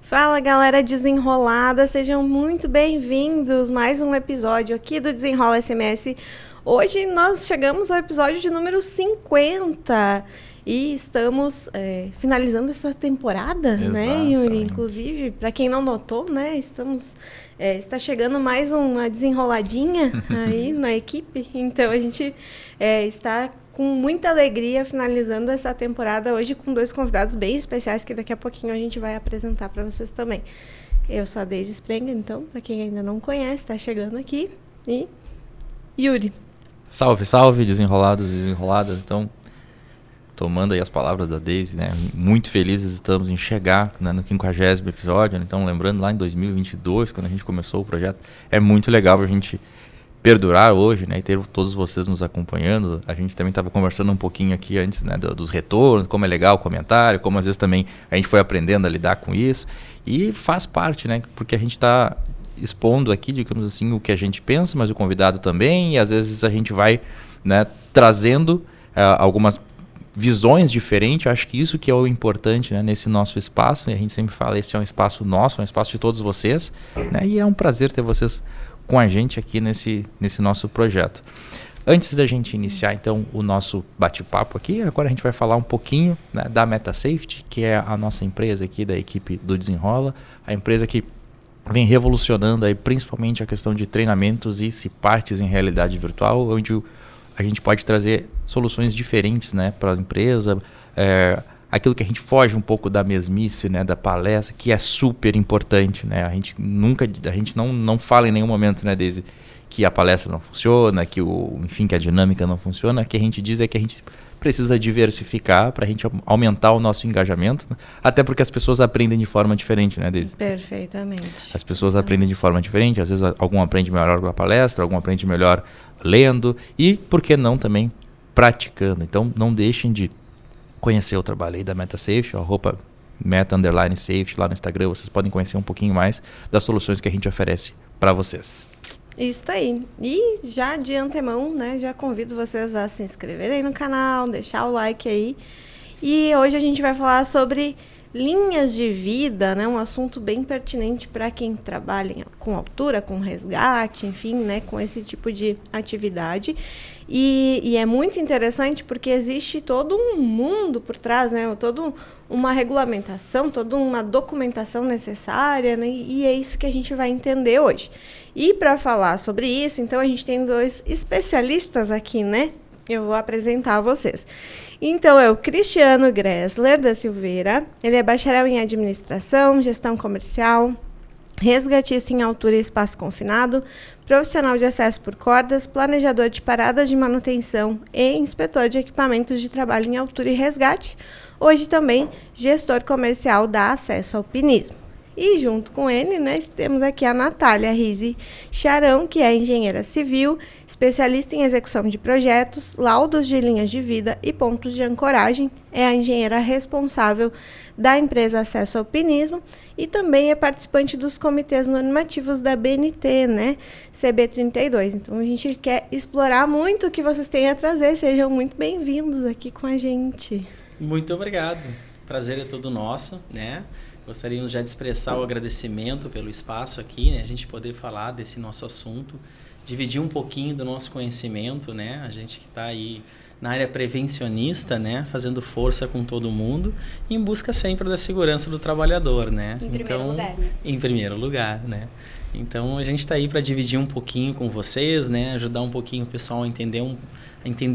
Fala, galera desenrolada, sejam muito bem-vindos. Mais um episódio aqui do Desenrola SMS. Hoje nós chegamos ao episódio de número 50 e estamos finalizando essa temporada, né, Yuri? Inclusive, para quem não notou, né, está chegando mais uma desenroladinha aí na equipe. Então a gente está com muita alegria finalizando essa temporada hoje com dois convidados bem especiais que daqui a pouquinho a gente vai apresentar para vocês também. Eu sou a Deise Sprenger, então, para quem ainda não conhece, está chegando aqui. E Yuri. Salve, salve, desenrolados e desenroladas. Então, tomando aí as palavras da Deise, né? Muito felizes estamos em chegar, né, no 50º episódio. Então, lembrando lá em 2022, quando a gente começou o projeto, é muito legal a gente perdurar hoje, né, e ter todos vocês nos acompanhando. A gente também estava conversando um pouquinho aqui antes, né, dos retornos, como é legal o comentário, como às vezes também a gente foi aprendendo a lidar com isso, e faz parte, né, porque a gente está expondo aqui, digamos assim, o que a gente pensa, mas o convidado também, e às vezes a gente vai, né, trazendo algumas visões diferentes. Eu acho que isso que é o importante, né, nesse nosso espaço, né, a gente sempre fala, esse é um espaço nosso, é um espaço de todos vocês, né, e é um prazer ter vocês com a gente aqui nesse nosso projeto. Antes da gente iniciar, então, o nosso bate-papo aqui, agora a gente vai falar um pouquinho, né, da MetaSafety, que é a nossa empresa aqui da equipe do Desenrola, a empresa que vem revolucionando aí principalmente a questão de treinamentos e partes em realidade virtual, onde a gente pode trazer soluções diferentes, né, para a empresa, aquilo que a gente foge um pouco da mesmice, né, da palestra, que é super importante, né? A gente não fala em nenhum momento, né, desde que a palestra não funciona, que que a dinâmica não funciona. O que a gente diz é que a gente precisa diversificar para a gente aumentar o nosso engajamento, né? Até porque as pessoas aprendem de forma diferente, né, Deise? Perfeitamente. As pessoas aprendem de forma diferente, às vezes algum aprende melhor com a palestra, algum aprende melhor lendo e, por que não, também praticando. Então, não deixem de conhecer o trabalho aí da MetaSafety, @meta_safety lá no Instagram. Vocês podem conhecer um pouquinho mais das soluções que a gente oferece para vocês. Isso aí. E já de antemão, né, já convido vocês a se inscreverem no canal, deixar o like aí. E hoje a gente vai falar sobre linhas de vida, né, um assunto bem pertinente para quem trabalha com altura, com resgate, enfim, né, com esse tipo de atividade. E é muito interessante porque existe todo um mundo por trás, né, toda uma regulamentação, toda uma documentação necessária, né, e é isso que a gente vai entender hoje. E para falar sobre isso, então a gente tem dois especialistas aqui, né? Eu vou apresentar a vocês. Então, é o Cristiano Gressler da Silveira. Ele é bacharel em administração, gestão comercial, resgatista em altura e espaço confinado, profissional de acesso por cordas, planejador de paradas de manutenção e inspetor de equipamentos de trabalho em altura e resgate. Hoje também gestor comercial da Acesso Alpinismo. E junto com ele, né, temos aqui a Natália Rizzi Charão, que é engenheira civil, especialista em execução de projetos, laudos de linhas de vida e pontos de ancoragem. É a engenheira responsável da empresa Acesso Alpinismo e também é participante dos comitês normativos da BNT, né, CB32. Então a gente quer explorar muito o que vocês têm a trazer. Sejam muito bem-vindos aqui com a gente. Muito obrigado. O prazer é todo nosso, né? Gostaríamos já de expressar o agradecimento pelo espaço aqui, né? A gente poder falar desse nosso assunto, dividir um pouquinho do nosso conhecimento, né? A gente que está aí na área prevencionista, né? Fazendo força com todo mundo, em busca sempre da segurança do trabalhador, né? Em primeiro lugar, né? Em primeiro lugar, né? Então, a gente está aí para dividir um pouquinho com vocês, né? Ajudar um pouquinho o pessoal a entender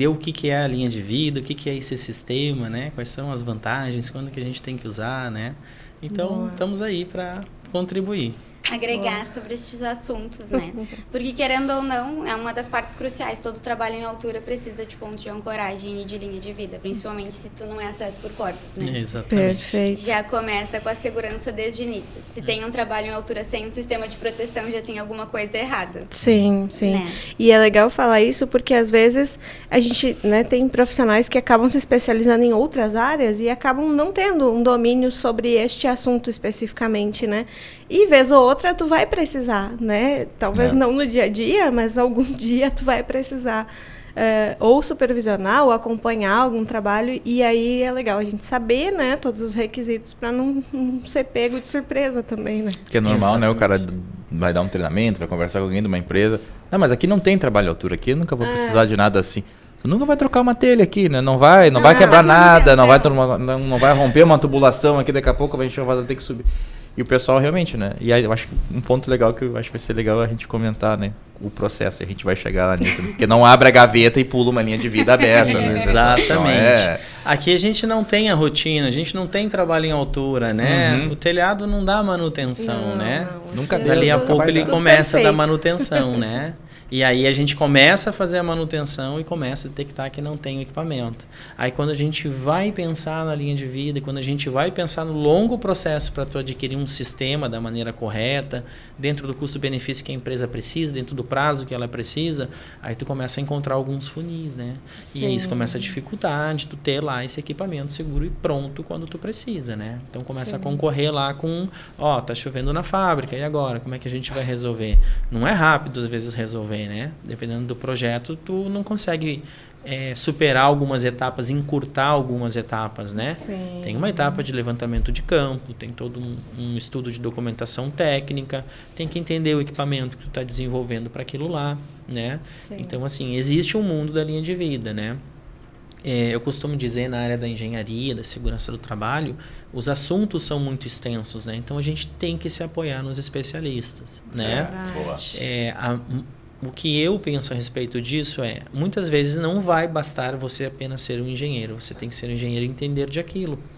o que é a linha de vida, o que é esse sistema, né? Quais são as vantagens, quando que a gente tem que usar, né? Então, estamos aí para contribuir. Agregar sobre estes assuntos, né? Porque, querendo ou não, é uma das partes cruciais. Todo trabalho em altura precisa de pontos de ancoragem e de linha de vida, principalmente se tu não é acesso por cordas, né? Exatamente. Perfeito. Já começa com a segurança desde o início. Se tem um trabalho em altura sem um sistema de proteção, já tem alguma coisa errada. Sim, sim. Né? E é legal falar isso porque, às vezes, a gente, né, tem profissionais que acabam se especializando em outras áreas e acabam não tendo um domínio sobre este assunto especificamente, né? E, vez ou outra, tu vai precisar, né? Talvez não no dia a dia, mas algum dia tu vai precisar ou supervisionar ou acompanhar algum trabalho, e aí é legal a gente saber, né, todos os requisitos para não ser pego de surpresa também, né? Que é normal, né? O cara vai dar um treinamento, vai conversar com alguém de uma empresa. Não, mas aqui não tem trabalho à altura, aqui eu nunca vou precisar de nada assim. Você nunca vai trocar uma telha aqui, né? Não vai quebrar nada, não vai romper uma tubulação aqui, daqui a pouco vai ter que subir. E o pessoal realmente, né? E aí eu acho que um ponto legal que eu acho que vai ser legal a gente comentar, né? O processo, a gente vai chegar lá nisso. Porque não abre a gaveta e pula uma linha de vida aberta, né? Exatamente. Então, Aqui a gente não tem a rotina, a gente não tem trabalho em altura, né? O telhado não dá manutenção, né? Nunca deu. Dali a pouco ele começa a dar perfeito. manutenção, né? E aí a gente começa a fazer a manutenção e começa a detectar que não tem o equipamento. Aí quando a gente vai pensar na linha de vida, quando a gente vai pensar no longo processo para tu adquirir um sistema da maneira correta, dentro do custo-benefício que a empresa precisa, dentro do prazo que ela precisa, aí tu começa a encontrar alguns funis, né? E aí isso começa a dificultar de tu ter lá esse equipamento seguro e pronto quando tu precisa, né? Então começa a concorrer lá com, tá chovendo na fábrica, e agora? Como é que a gente vai resolver? Não é rápido às vezes resolver, né? Dependendo do projeto, tu não consegue superar algumas etapas, encurtar algumas etapas, né? Sim. Tem uma etapa de levantamento de campo, tem todo um estudo de documentação técnica, tem que entender o equipamento que tu está desenvolvendo para aquilo lá, né? Sim. Então, assim, existe um mundo da linha de vida, né? Eu costumo dizer, na área da engenharia, da segurança do trabalho, os assuntos são muito extensos, né? Então, a gente tem que se apoiar nos especialistas, né? O que eu penso a respeito disso muitas vezes não vai bastar você apenas ser um engenheiro. Você tem que ser um engenheiro e entender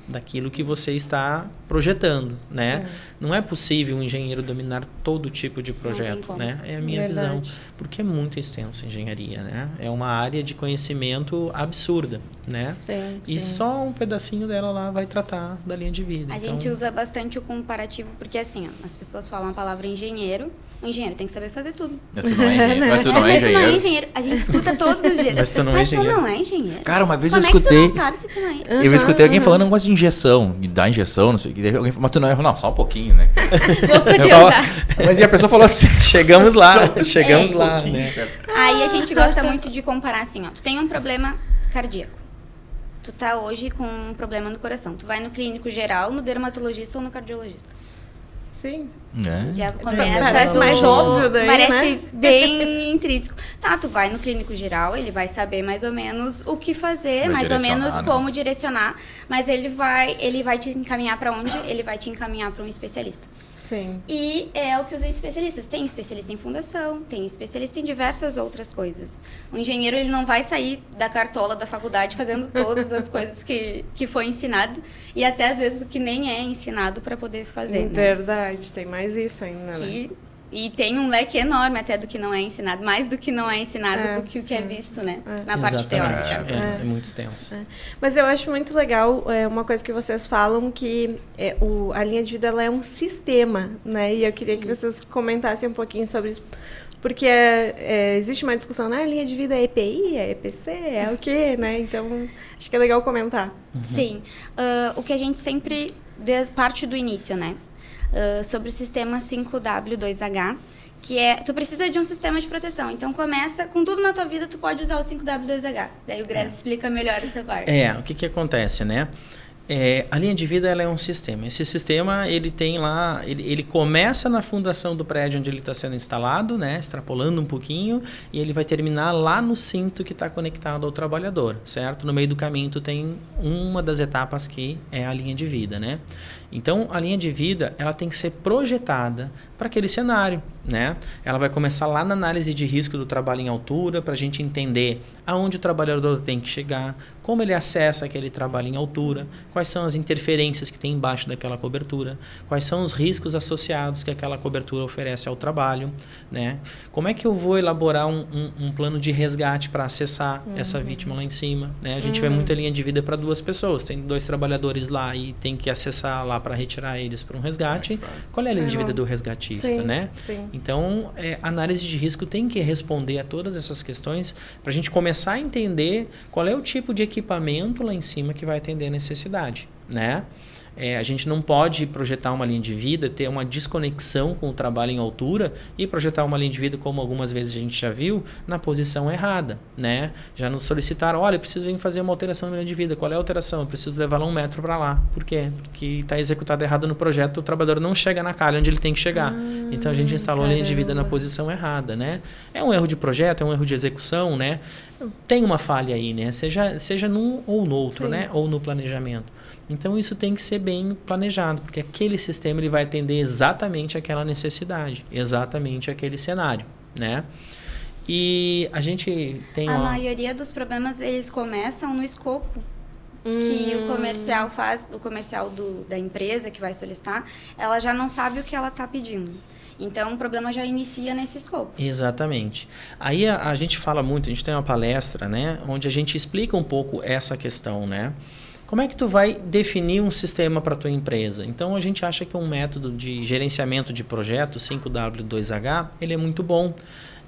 daquilo que você está projetando, né? Não é possível um engenheiro dominar todo tipo de projeto, né? É a minha visão. Porque é muito extenso a engenharia, né? É uma área de conhecimento absurda, né? Sim, e só um pedacinho dela lá vai tratar da linha de vida. A gente usa bastante o comparativo, porque assim, as pessoas falam a palavra engenheiro. O engenheiro tem que saber fazer tudo. Mas tu não é engenheiro. Mas tu não é Mas tu não é engenheiro. engenheiro. A gente escuta todos os dias. Mas tu não é engenheiro. Cara, uma vez Como eu escutei. É que tu não sabe se tu não é? Eu escutei alguém falando um negócio de injeção, de dar injeção, não sei o que. Alguém falou, mas tu não é. Não, só um pouquinho, né? Vou poder usar. Mas e a pessoa falou assim: chegamos lá, chegamos lá, um né? Aí a gente gosta muito de comparar assim, tu tem um problema cardíaco. Tu tá hoje com um problema no coração. Tu vai no clínico geral, no dermatologista ou no cardiologista. Sim. Já começa parece mais óbvio daí, parece né? bem intrínseco. Tá, tu vai no clínico geral, ele vai saber mais ou menos o que fazer, Vai mais ou menos direcionar, como direcionar, mas ele vai te encaminhar para onde? Ele vai te encaminhar para um especialista. Sim. E é o que os especialistas. Tem especialista em fundação, tem especialista em diversas outras coisas. O engenheiro, ele não vai sair da cartola da faculdade fazendo todas as coisas que foi ensinado e até às vezes o que nem é ensinado para poder fazer. Verdade, tem mais isso ainda, né? E tem um leque enorme até do que não é ensinado, mais do que não é ensinado do que o que é visto, né? Na parte teórica. É muito extenso. Mas eu acho muito legal uma coisa que vocês falam, que a linha de vida ela é um sistema, né? E eu queria que vocês comentassem um pouquinho sobre isso. Porque existe uma discussão, né? A linha de vida é EPI, é EPC, é o quê, né? Então, acho que é legal comentar. Sim. O que a gente sempre parte do início, né? Sobre o sistema 5W2H, que tu precisa de um sistema de proteção. Então, começa com tudo na tua vida, tu pode usar o 5W2H. Daí o Grez explica melhor essa parte. O que acontece, né? A linha de vida ela é um sistema. Esse sistema, ele tem lá, ele começa na fundação do prédio onde ele está sendo instalado, né? Extrapolando um pouquinho, e ele vai terminar lá no cinto que está conectado ao trabalhador, certo? No meio do caminho, tu tem uma das etapas que é a linha de vida, né? Então, a linha de vida, ela tem que ser projetada para aquele cenário, né? Ela vai começar lá na análise de risco do trabalho em altura, para a gente entender aonde o trabalhador tem que chegar, como ele acessa aquele trabalho em altura, quais são as interferências que tem embaixo daquela cobertura, quais são os riscos associados que aquela cobertura oferece ao trabalho, né? Como é que eu vou elaborar um plano de resgate para acessar essa vítima lá em cima, né? A gente vê muita linha de vida para duas pessoas, tem 2 trabalhadores lá e tem que acessar lá para retirar eles para um resgate. Qual é a linha de vida do resgatista, né? Sim. Então, a análise de risco tem que responder a todas essas questões para a gente começar a entender qual é o tipo de equipamento lá em cima que vai atender a necessidade, né? A gente não pode projetar uma linha de vida, ter uma desconexão com o trabalho em altura e projetar uma linha de vida, como algumas vezes a gente já viu, na posição errada, né? Já nos solicitaram, olha, eu preciso vir fazer uma alteração na linha de vida. Qual é a alteração? Eu preciso levar lá 1 metro para lá. Por quê? Porque está executado errado no projeto, o trabalhador não chega na calha onde ele tem que chegar. Então a gente instalou a linha de vida na posição errada, né? É um erro de projeto, é um erro de execução, né? Tem uma falha aí, né? Seja num ou no outro, Sim. né? Ou no planejamento. Então isso tem que ser bem planejado, porque aquele sistema ele vai atender exatamente aquela necessidade, exatamente aquele cenário, né? E a gente tem A maioria dos problemas, eles começam no escopo que o comercial faz, o comercial da empresa que vai solicitar, ela já não sabe o que ela está pedindo. Então, o problema já inicia nesse escopo. Exatamente. Aí a gente fala muito, a gente tem uma palestra, né, onde a gente explica um pouco essa questão, né? Como é que tu vai definir um sistema para a tua empresa? Então, a gente acha que um método de gerenciamento de projeto, 5W2H, ele é muito bom.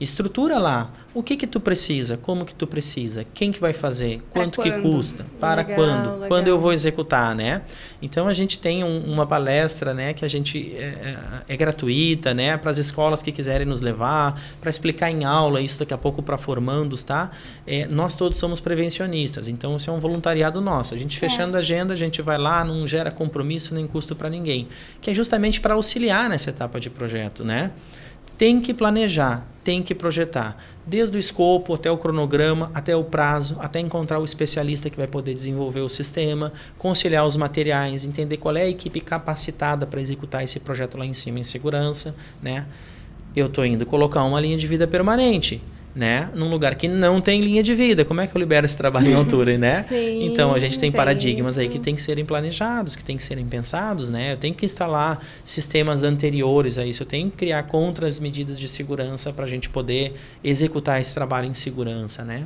Estrutura lá. O que tu precisa? Como que tu precisa? Quem que vai fazer? Quanto que custa? Para Legal, quando? legal. Quando eu vou executar, né? Então, a gente tem uma palestra, né, que a gente é gratuita, né, para as escolas que quiserem nos levar, para explicar em aula, isso daqui a pouco para formandos, tá? Nós todos somos prevencionistas, então isso é um voluntariado nosso. A gente fechando a agenda, a gente vai lá, não gera compromisso nem custo para ninguém, que é justamente para auxiliar nessa etapa de projeto, né? Tem que planejar, tem que projetar, desde o escopo até o cronograma, até o prazo, até encontrar o especialista que vai poder desenvolver o sistema, conciliar os materiais, entender qual é a equipe capacitada para executar esse projeto lá em cima em segurança, né? Eu estou indo colocar uma linha de vida permanente, né? Num lugar que não tem linha de vida. Como é que eu libero esse trabalho em altura, né? Sim, Então, a gente tem paradigmas isso. aí que tem que serem planejados, que tem que serem pensados, né? Eu tenho que instalar sistemas anteriores a isso. Eu tenho que criar contramedidas de segurança para a gente poder executar esse trabalho em segurança, né?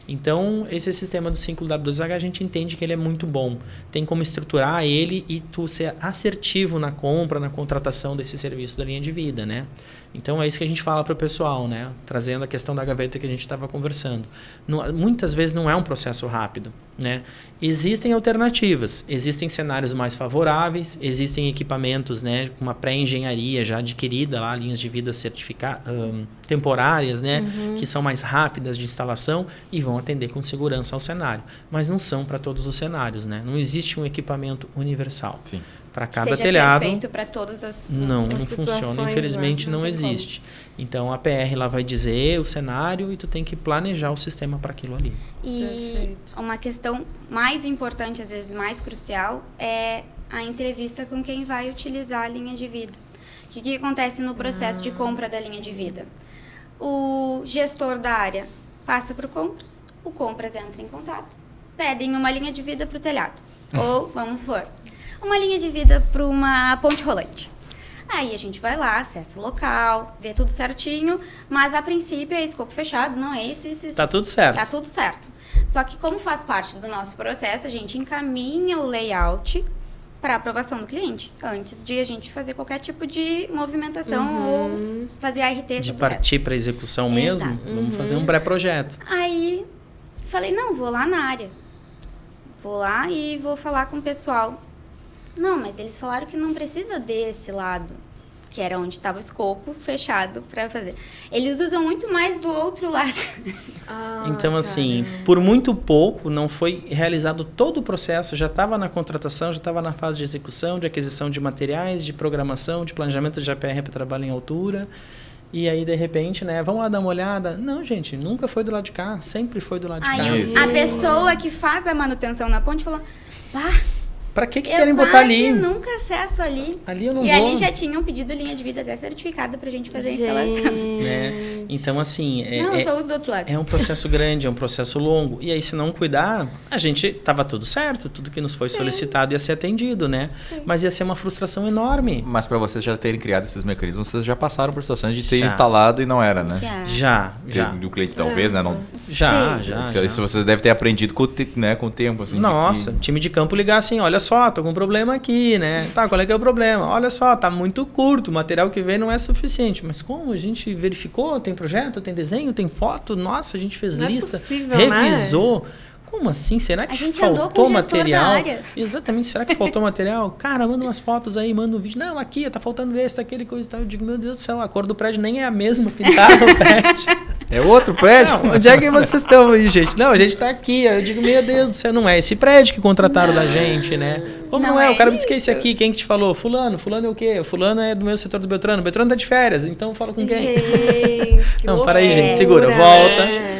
Então, esse sistema do 5W2H, a gente entende que ele é muito bom. Tem como estruturar ele e tu ser assertivo na compra, na contratação desse serviço da linha de vida, né? Então, é isso que a gente fala para o pessoal, né? Trazendo a questão da gaveta que a gente estava conversando. Muitas vezes não é um processo rápido, né? Existem alternativas, existem cenários mais favoráveis, existem equipamentos, né, com uma pré-engenharia já adquirida lá, linhas de vida temporárias, né, que são mais rápidas de instalação e vão atender com segurança ao cenário. Mas não são para todos os cenários, né? Não existe um equipamento universal. Sim. Para cada Seja telhado. perfeito para todas as Não situações, funciona, infelizmente né? não tem existe. Então a PR lá vai dizer o cenário e tu tem que planejar o sistema para aquilo ali. E Perfeito. uma questão mais importante, às vezes mais crucial, é a entrevista com quem vai utilizar a linha de vida. O que acontece no processo de compra da linha de vida? O gestor da área passa para o compras, o compras entra em contato, pedem uma linha de vida para o telhado. Ou, vamos supor, uma linha de vida para uma ponte rolante. Aí a gente vai lá, acessa o local, vê tudo certinho, mas a princípio é escopo fechado, não é isso. Tá tudo certo. Tá tudo certo. Só que como faz parte do nosso processo, a gente encaminha o layout para aprovação do cliente, antes de a gente fazer qualquer tipo de movimentação ou fazer ART. De tudo partir para execução mesmo, Exato. vamos fazer um pré-projeto. Aí falei, não, vou lá na área. Vou lá e vou falar com o pessoal. Não, mas eles falaram que não precisa desse lado, que era onde estava o escopo fechado para fazer. Eles usam muito mais do outro lado. Então, assim, por muito pouco não foi realizado todo o processo, já estava na contratação, já estava na fase de execução, de aquisição de materiais, de programação, de planejamento de APR para trabalho em altura. E aí, de repente, né, vamos lá dar uma olhada. Não, gente, nunca foi do lado de cá, sempre foi do lado de cá. Aí a pessoa que faz a manutenção na ponte falou, pá, Pra que querem botar ali? Eu nunca acesso ali. Ali eu não e vou. ali já tinham pedido linha de vida até certificada pra gente fazer a instalação. Né? Então, assim... Não, eu só uso do outro lado. É um processo grande, é um processo longo. E aí, se não cuidar, a gente... Tava tudo certo, tudo que nos foi solicitado ia ser atendido, né? Sim. Mas ia ser uma frustração enorme. Mas para vocês já terem criado esses mecanismos, vocês já passaram por situações de ter Já. instalado e não era, né? Já. Já. Do cliente talvez, né? Não, Já. Isso vocês devem ter aprendido com o tempo, assim. Nossa, time de campo ligar assim, olha só, tô com um problema aqui, né? Tá, qual é que é o problema? Olha só, tá muito curto, o material que vem não é suficiente. Mas como? A gente verificou, tem projeto, tem desenho, tem foto, nossa, a gente fez Não é lista, possível, revisou. né? como assim? Será que A gente andou faltou com o gestor material? da área. Exatamente, será que faltou material? Cara, manda umas fotos aí, manda um vídeo. Não, aqui, tá faltando esse, aquele, coisa e tal. Eu digo, meu Deus do céu, a cor do prédio nem é a mesma, pintaram o prédio. É outro prédio? Não, onde é que vocês estão aí, gente? Não, a gente tá aqui. Eu digo, meu Deus do céu, não é esse prédio que contrataram da gente, né? Como não é? O cara me disse que é esse aqui. Quem que te falou? Fulano. Fulano é o quê? Fulano é do meu setor do Beltrano. Beltrano tá de férias, então fala com quem? Gente, que Não, para aí, gente, loucura. segura.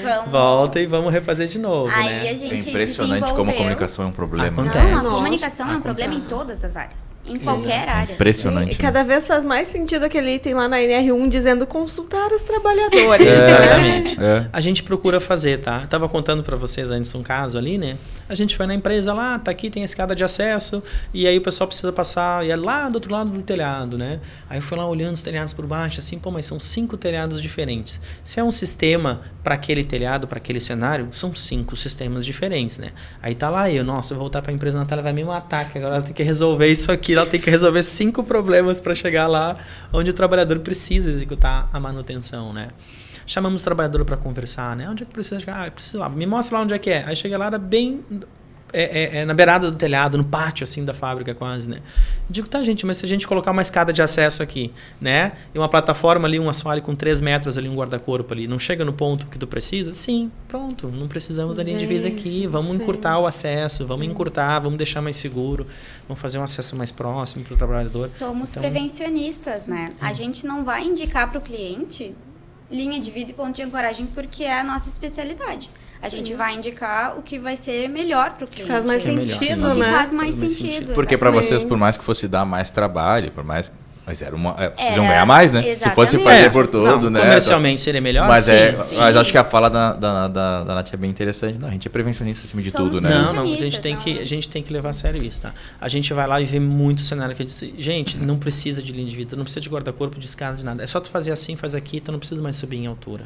Vamos. Volta e vamos refazer de novo, Aí né? a É gente impressionante como a desenvolveu- comunicação é um problema. né? Acontece. Não, a gente. comunicação é um problema em todas as áreas. Em qualquer É área. impressionante. E né? cada vez faz mais sentido aquele item lá na NR1 dizendo consultar os trabalhadores. Exatamente. É. A gente procura fazer, tá? Eu tava contando para vocês antes um caso ali, né? A gente foi na empresa lá, tá aqui, tem a escada de acesso, e aí o pessoal precisa passar, e é lá do outro lado do telhado, né? Aí eu fui lá olhando os telhados por baixo, assim, pô, mas são 5 telhados diferentes. Se é um sistema para aquele telhado, para aquele cenário, são 5 sistemas diferentes, né? Aí tá lá eu, nossa, eu vou voltar pra empresa, a Natália vai me matar, que agora ela tem que resolver isso aqui, ela tem que resolver 5 problemas para chegar lá onde o trabalhador precisa executar a manutenção, né? Chamamos o trabalhador para conversar, né? Onde é que precisa chegar? Ah, eu preciso lá. Me mostra lá onde é que é. Aí cheguei lá, era bem na beirada do telhado, no pátio, assim, da fábrica quase, né? Digo, tá, gente, mas se a gente colocar uma escada de acesso aqui, né? E uma plataforma ali, um assoalho com 3 metros ali, um guarda-corpo ali, não chega no ponto que tu precisa? Sim, pronto. Não precisamos da linha de vida aqui. Vamos encurtar o acesso, vamos encurtar, vamos deixar mais seguro, vamos fazer um acesso mais próximo para o trabalhador. Somos Então, prevencionistas, né? A gente não vai indicar para o cliente linha de vida e ponto de ancoragem porque é a nossa especialidade. A gente vai indicar o que vai ser melhor para o cliente. Que faz mais Que é melhor. sentido, O que né? faz mais Faz mais sentido. sentido. Porque para exatamente. vocês, por mais que fosse dar mais trabalho, por mais... Mas era uma... vocês iam Era, ganhar mais, né? Se fosse exatamente. fazer É, por todo, não, né? comercialmente seria melhor, Mas, sim. mas acho que a fala da Nath é bem interessante. Não, a gente é prevencionista acima de Somos tudo, né? Não, a gente prevencionistas, a gente tem que levar a sério isso, tá? A gente vai lá e vê muito cenário que eu disse, gente, não precisa de linha de vida, não precisa de guarda-corpo, de escada, de nada. É só tu fazer assim, faz aqui, tu não precisa mais subir em altura.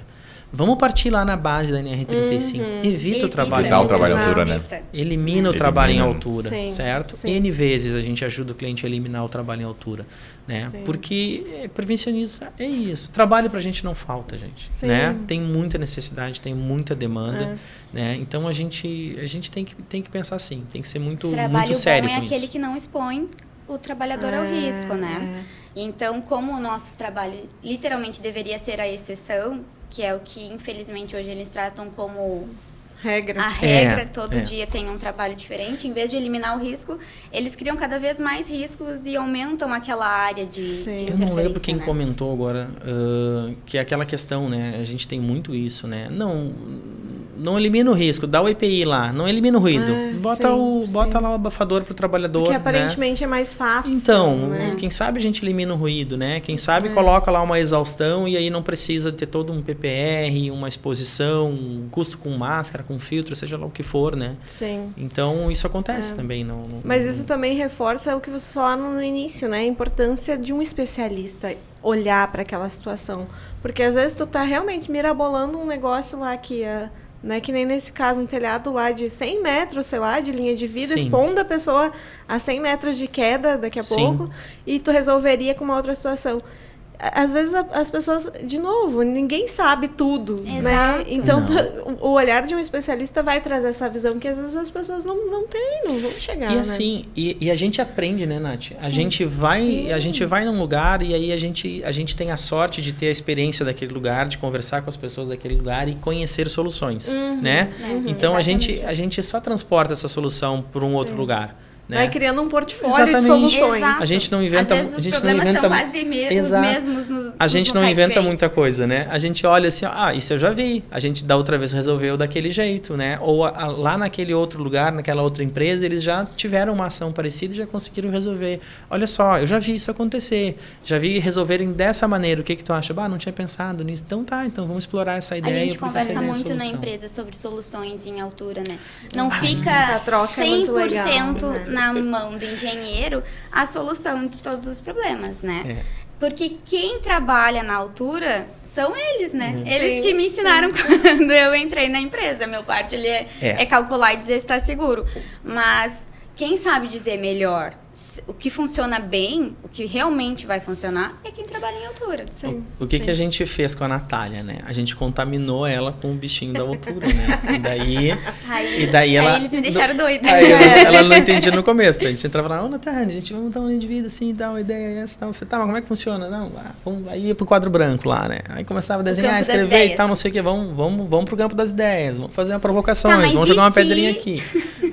Vamos partir lá na base da NR35. Evita o trabalho Evitar o trabalho em altura, né? Elimina o trabalho em Elimina. altura, Sim, certo? sim. N vezes a gente ajuda o cliente a eliminar o trabalho em altura, né? Sim. Porque prevencionista é isso. Trabalho pra gente não falta, gente, Sim. né? Tem muita necessidade, tem muita demanda, né? Então a gente tem que pensar assim, tem que ser muito Trabalho sério bom é com aquele isso. que não expõe o trabalhador ao risco, né? Então, como o nosso trabalho literalmente deveria ser a exceção, que é o que infelizmente hoje eles tratam como Regra. a regra, todo é. dia tem um trabalho diferente, em vez de eliminar o risco, eles criam cada vez mais riscos e aumentam aquela área de Sim. Eu não lembro interferência, quem né? comentou agora, que é aquela questão, né? A gente tem muito isso, né? Não elimina o risco, dá o EPI lá, não elimina o ruído. Bota lá o abafador para o trabalhador. Porque né? aparentemente é mais fácil. Então, né? quem sabe a gente elimina o ruído, né? Quem sabe coloca lá uma exaustão e aí não precisa ter todo um PPR, uma exposição, um custo com máscara, com filtro, seja lá o que for, né? Sim. Então, isso acontece também. Mas isso também reforça o que vocês falaram no início, né? A importância de um especialista olhar para aquela situação. Porque às vezes tu tá realmente mirabolando um negócio lá que né, que nem nesse caso, um telhado lá de 100 metros, sei lá, de linha de vida, Sim. expondo a pessoa a 100 metros de queda daqui a Sim. pouco, e tu resolveria com uma outra situação. Às vezes as pessoas, de novo, ninguém sabe tudo, né? Exato. Então Não. o olhar de um especialista vai trazer essa visão que às vezes as pessoas não têm, não vão chegar, E né? assim, e a gente aprende, né, Nath? A gente vai num lugar e aí a gente tem a sorte de ter a experiência daquele lugar, de conversar com as pessoas daquele lugar e conhecer soluções, né? Então a gente só transporta essa solução para um outro lugar. Né? Vai criando um portfólio Exatamente. de soluções. Exato. A gente não inventa, Às vezes a os gente não problemas inventa são quase os Exato. mesmos nos A gente não locais inventa diferentes. muita coisa, né? A gente olha assim, isso eu já vi. A gente da outra vez resolveu daquele jeito, né? Ou lá naquele outro lugar, naquela outra empresa, eles já tiveram uma ação parecida e já conseguiram resolver. Olha só, eu já vi isso acontecer. Já vi resolverem dessa maneira. O que tu acha? Não tinha pensado nisso. Então então vamos explorar essa A ideia. gente porque conversa seria a muito na solução. empresa sobre soluções em altura, né? Não essa fica troca é muito 100% legal, né? na mão do engenheiro a solução de todos os problemas, né? É. Porque quem trabalha na altura são eles, né? Eles Sim, que me ensinaram quando eu entrei na empresa. Meu parte ali é calcular e dizer se está seguro. Mas quem sabe dizer melhor o que funciona bem, o que realmente vai funcionar, é quem trabalha em altura. Sim, O que a gente fez com a Natália, né? A gente contaminou ela com o bichinho da altura, né? E daí ela... Aí eles me deixaram doida. Aí ela não entendia no começo. A gente entrava lá, Natália, a gente vai montar um linha de vida assim, dar uma ideia essa, tal. Você tá, mas como é que funciona? Não, aí ia pro quadro branco lá, né? Aí começava a desenhar, escrever e tal, não sei o que. Vamos pro campo das ideias, vamos fazer uma provocações, vamos jogar uma pedrinha aqui.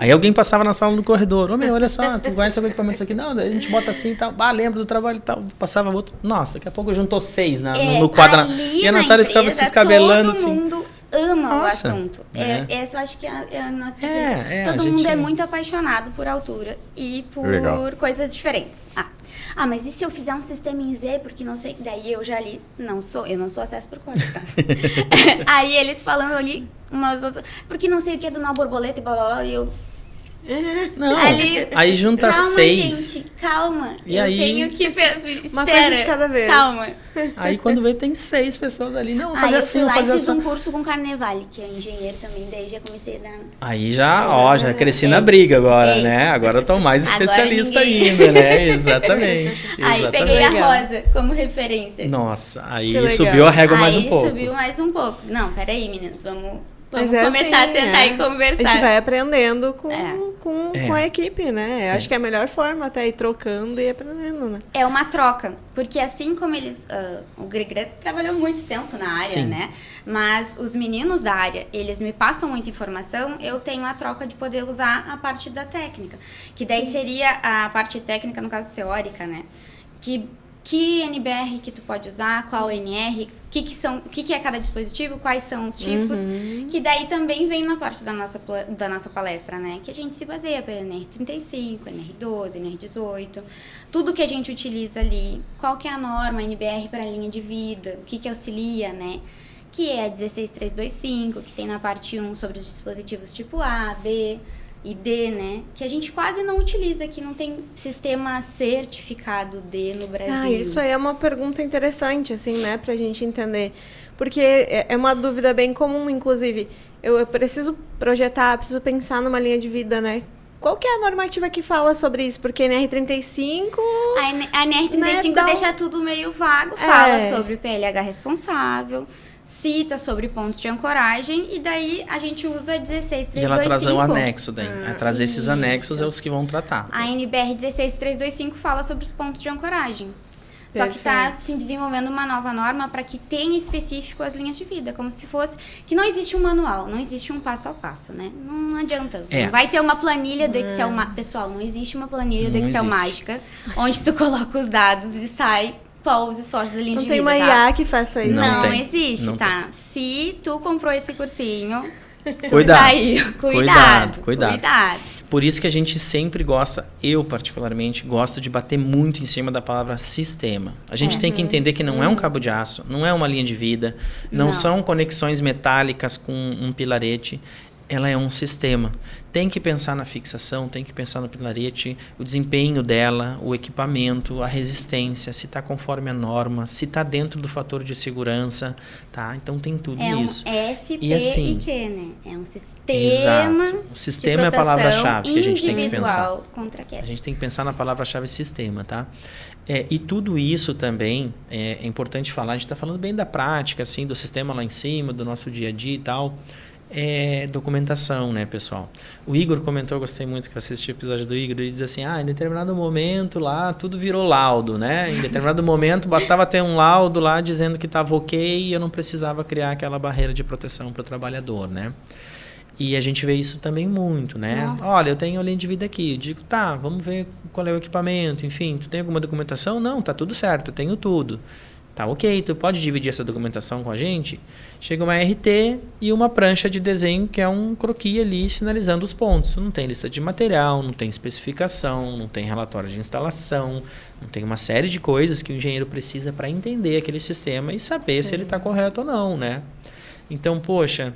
Aí alguém passava na sala no corredor, meu, olha só, tu conhece algum equipamento aqui? Não, daí a gente bota assim e tal, lembro do trabalho e tal, passava outro. Nossa, daqui a pouco juntou 6 no quadro. Ali E a Natália ficava se escabelando assim. Todo mundo ama Nossa, o assunto. Essa eu acho que é a nossa diferença. Todo a mundo gente... é muito apaixonado por altura e por coisas diferentes. Mas e se eu fizer um sistema em Z, porque não sei... Daí eu já li... Eu não sou acesso por código, tá? Aí eles falando ali, umas outras... Porque não sei o que é do nó borboleta e blá, blá, blá, e eu... Não, aí junta calma, 6. Gente, calma. E eu aí, tenho que... Uma coisa de cada vez. Calma. Aí quando vê, tem 6 pessoas ali. Não, vou Aí fazer eu assim, fui vou lá fazer e fiz assim. um curso com o Carnevale, que é engenheiro também, daí já comecei a dar... Aí já cresci na briga agora, né? Agora eu tô mais especialista ainda, né? Exatamente. Aí peguei a Rosa como referência. Nossa, aí subiu a régua mais um pouco. Aí subiu mais um pouco. Não, peraí, meninos, vamos começar assim, a sentar e conversar. A gente vai aprendendo com a equipe, né? Acho que é a melhor forma até ir trocando e aprendendo, né? É uma troca, porque assim como eles... o Greg trabalhou muito tempo na área, né? Mas os meninos da área, eles me passam muita informação, eu tenho a troca de poder usar a parte da técnica. Que daí seria a parte técnica, no caso teórica, né? Que NBR que tu pode usar, qual NR, o que é cada dispositivo, quais são os tipos, que daí também vem na parte da nossa palestra, né? Que a gente se baseia pelo NR35, NR12, NR18, tudo que a gente utiliza ali, qual que é a norma NBR para a linha de vida, o que auxilia, né? Que é a 16325, que tem na parte 1 sobre os dispositivos tipo A, B... e D, né? Que a gente quase não utiliza, que não tem sistema certificado D no Brasil. Isso aí é uma pergunta interessante, assim, né? Pra gente entender. Porque é uma dúvida bem comum, inclusive. Eu preciso projetar, preciso pensar numa linha de vida, né? Qual que é a normativa que fala sobre isso? Porque NR35... A NR35 deixa tudo meio vago. Fala sobre o PLH responsável... cita sobre pontos de ancoragem e daí a gente usa 16325. E ela traz o anexo daí. Trazer esses anexos é os que vão tratar. A NBR 16325 fala sobre os pontos de ancoragem. Só que está se desenvolvendo uma nova norma para que tenha específico as linhas de vida, como se fosse... Que não existe um manual, não existe um passo a passo, né? Não adianta. Não vai ter uma planilha do Excel... Pessoal, não existe uma planilha do Excel mágica, onde tu coloca os dados e sai... qual os esforços da linha de vida, Não tem uma IA que faça isso. Não existe, tá? Se tu comprou esse cursinho, cuidado. Tá aí. Cuidado. Por isso que a gente sempre gosta, eu particularmente, gosto de bater muito em cima da palavra sistema. A gente tem que entender que não é um cabo de aço, não é uma linha de vida, não são conexões metálicas com um pilarete. Ela é um sistema. Tem que pensar na fixação, tem que pensar no pilarete, o desempenho dela, o equipamento, a resistência, se está conforme a norma, se está dentro do fator de segurança, tá? Então tem tudo isso. É um SP e assim, e Q, né? É um sistema. Exato. O sistema é a palavra-chave que a gente tem que pensar. Contra queda. A gente tem que pensar na palavra-chave sistema, tá? E tudo isso também é importante falar. A gente está falando bem da prática, assim, do sistema lá em cima, do nosso dia a dia e tal. Documentação, né, pessoal? O Igor comentou, eu gostei muito que eu assisti o episódio do Igor, ele diz assim, em determinado momento lá, tudo virou laudo, né? Em determinado momento, bastava ter um laudo lá dizendo que estava ok e eu não precisava criar aquela barreira de proteção para o trabalhador, né? E a gente vê isso também muito, né? Nossa. Olha, eu tenho a linha de vida aqui, eu digo, tá, vamos ver qual é o equipamento, enfim, tu tem alguma documentação? Não, tá tudo certo, eu tenho tudo. Tá, ok, tu pode dividir essa documentação com a gente? Chega uma RT e uma prancha de desenho que é um croquis ali sinalizando os pontos. Não tem lista de material, não tem especificação, não tem relatório de instalação, não tem uma série de coisas que o engenheiro precisa para entender aquele sistema e saber se ele está correto ou não, né? Então, poxa,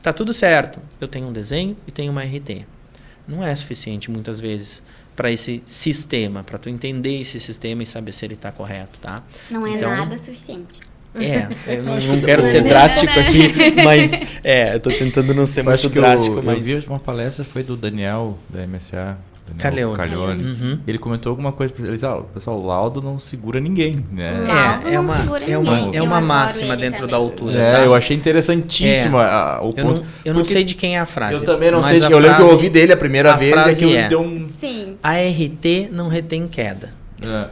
tá tudo certo. Eu tenho um desenho e tenho uma RT. Não é suficiente muitas vezes para esse sistema, para tu entender esse sistema e saber se ele está correto, tá? Não é nada suficiente. Eu não quero ser drástico aqui, mas eu tô tentando não ser muito drástico. Eu vi uma palestra, foi do Daniel, da MSA, Carleone. Uhum. Ele comentou alguma coisa, ele disse, pessoal, o laudo não segura ninguém, né? Laudo não segura ninguém. É Eu uma adoro máxima ele dentro também. da altura. Tá? Eu achei interessantíssimo o ponto. Eu não sei de quem é a frase. Eu também não mas sei, eu lembro que eu ouvi dele a primeira vez e aquilo deu um... Sim. A RT não retém queda.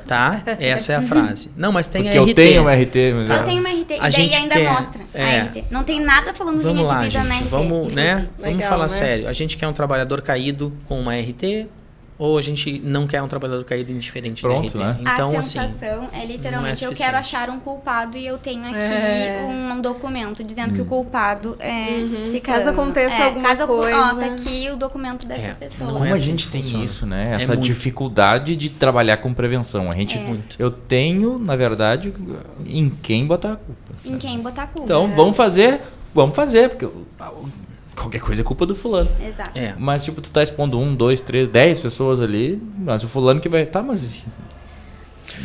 Tá? Essa é a frase. Não, mas tem porque a RT. eu tenho uma RT. Mas eu tenho uma RT. E daí ainda mostra a RT. Não tem nada falando linha de vida na RT. Vamos, né? Vamos falar né? sério. A gente quer um trabalhador caído com uma RT ou a gente não quer um trabalhador caído indiferente da RT? Né? Então, a sensação é literalmente eu quero achar um culpado e eu tenho aqui um documento dizendo que o culpado é ciclano. Caso aconteça alguma coisa. Tá aqui o documento dessa pessoa. Como a gente tem isso, né? Essa dificuldade de trabalhar com prevenção. A gente, eu tenho, na verdade, em quem botar a culpa. Em quem botar a culpa. Então, vamos fazer, porque qualquer coisa é culpa do fulano. Exato. Mas, tipo, tu tá expondo 1, 2, 3, 10 pessoas ali, mas o fulano que vai... Tá, mas...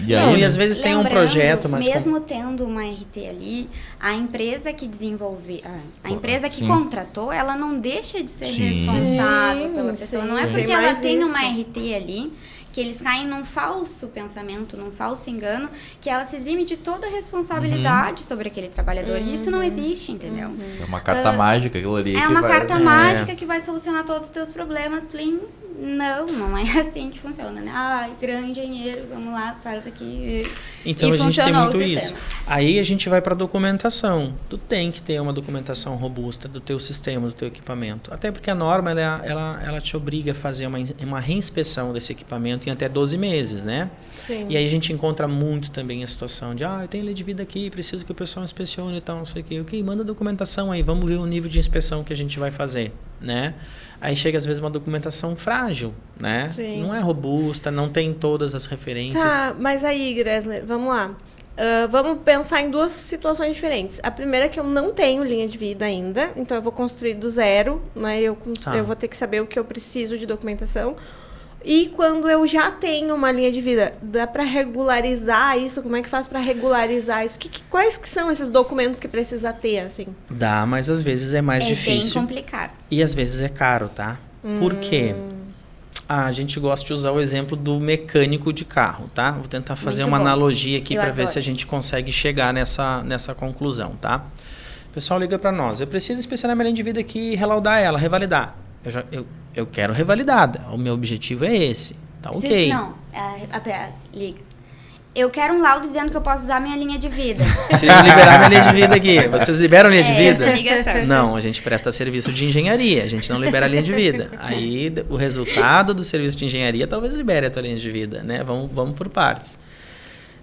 E aí, às vezes tem um projeto, mas... Mesmo tendo uma RT ali, a empresa que desenvolve... A empresa que contratou, ela não deixa de ser responsável pela pessoa. Não é porque ela tem uma RT ali... que eles caem num falso pensamento, num falso engano, que ela se exime de toda a responsabilidade sobre aquele trabalhador. E isso não existe, entendeu? É uma carta mágica aquilo ali. É uma carta mágica que vai solucionar todos os teus problemas, plim. Não é assim que funciona, né? Grande engenheiro, vamos lá, faz aqui. Então e a gente tem muito sistema. isso. Aí a gente vai para documentação. Tu tem que ter uma documentação robusta do teu sistema, do teu equipamento. Até porque a norma ela te obriga a fazer uma reinspeção desse equipamento em até 12 meses, né? Sim. E aí a gente encontra muito também a situação de eu tenho lei de vida aqui, preciso que o pessoal inspecione e tal, não sei o quê. Ok, manda a documentação aí, vamos ver o nível de inspeção que a gente vai fazer, né? Aí chega às vezes uma documentação frágil, né? Sim. Não é robusta, não tem todas as referências. Tá, mas aí, Gressler, vamos lá. Vamos pensar em duas situações diferentes. A primeira é que eu não tenho linha de vida ainda, então eu vou construir do zero, né? Eu vou ter que saber o que eu preciso de documentação. E quando eu já tenho uma linha de vida, dá para regularizar isso? Como é que faz para regularizar isso? Quais que são esses documentos que precisa ter, assim? Dá, mas às vezes é mais difícil. É bem complicado. E às vezes é caro, tá? Por quê? A gente gosta de usar o exemplo do mecânico de carro, tá? Vou tentar fazer uma analogia aqui para ver se a gente consegue chegar nessa conclusão, tá? O pessoal liga para nós. Eu preciso inspecionar minha linha de vida aqui e relaudar ela, revalidar. Eu quero revalidada. O meu objetivo é esse. Tá ok. Liga. Eu quero um laudo dizendo que eu posso usar minha linha de vida. Preciso liberar minha linha de vida aqui. Vocês liberam a linha de vida? Essa ligação. Não, a gente presta serviço de engenharia. A gente não libera a linha de vida. Aí o resultado do serviço de engenharia talvez libere a tua linha de vida, né? Vamos por partes.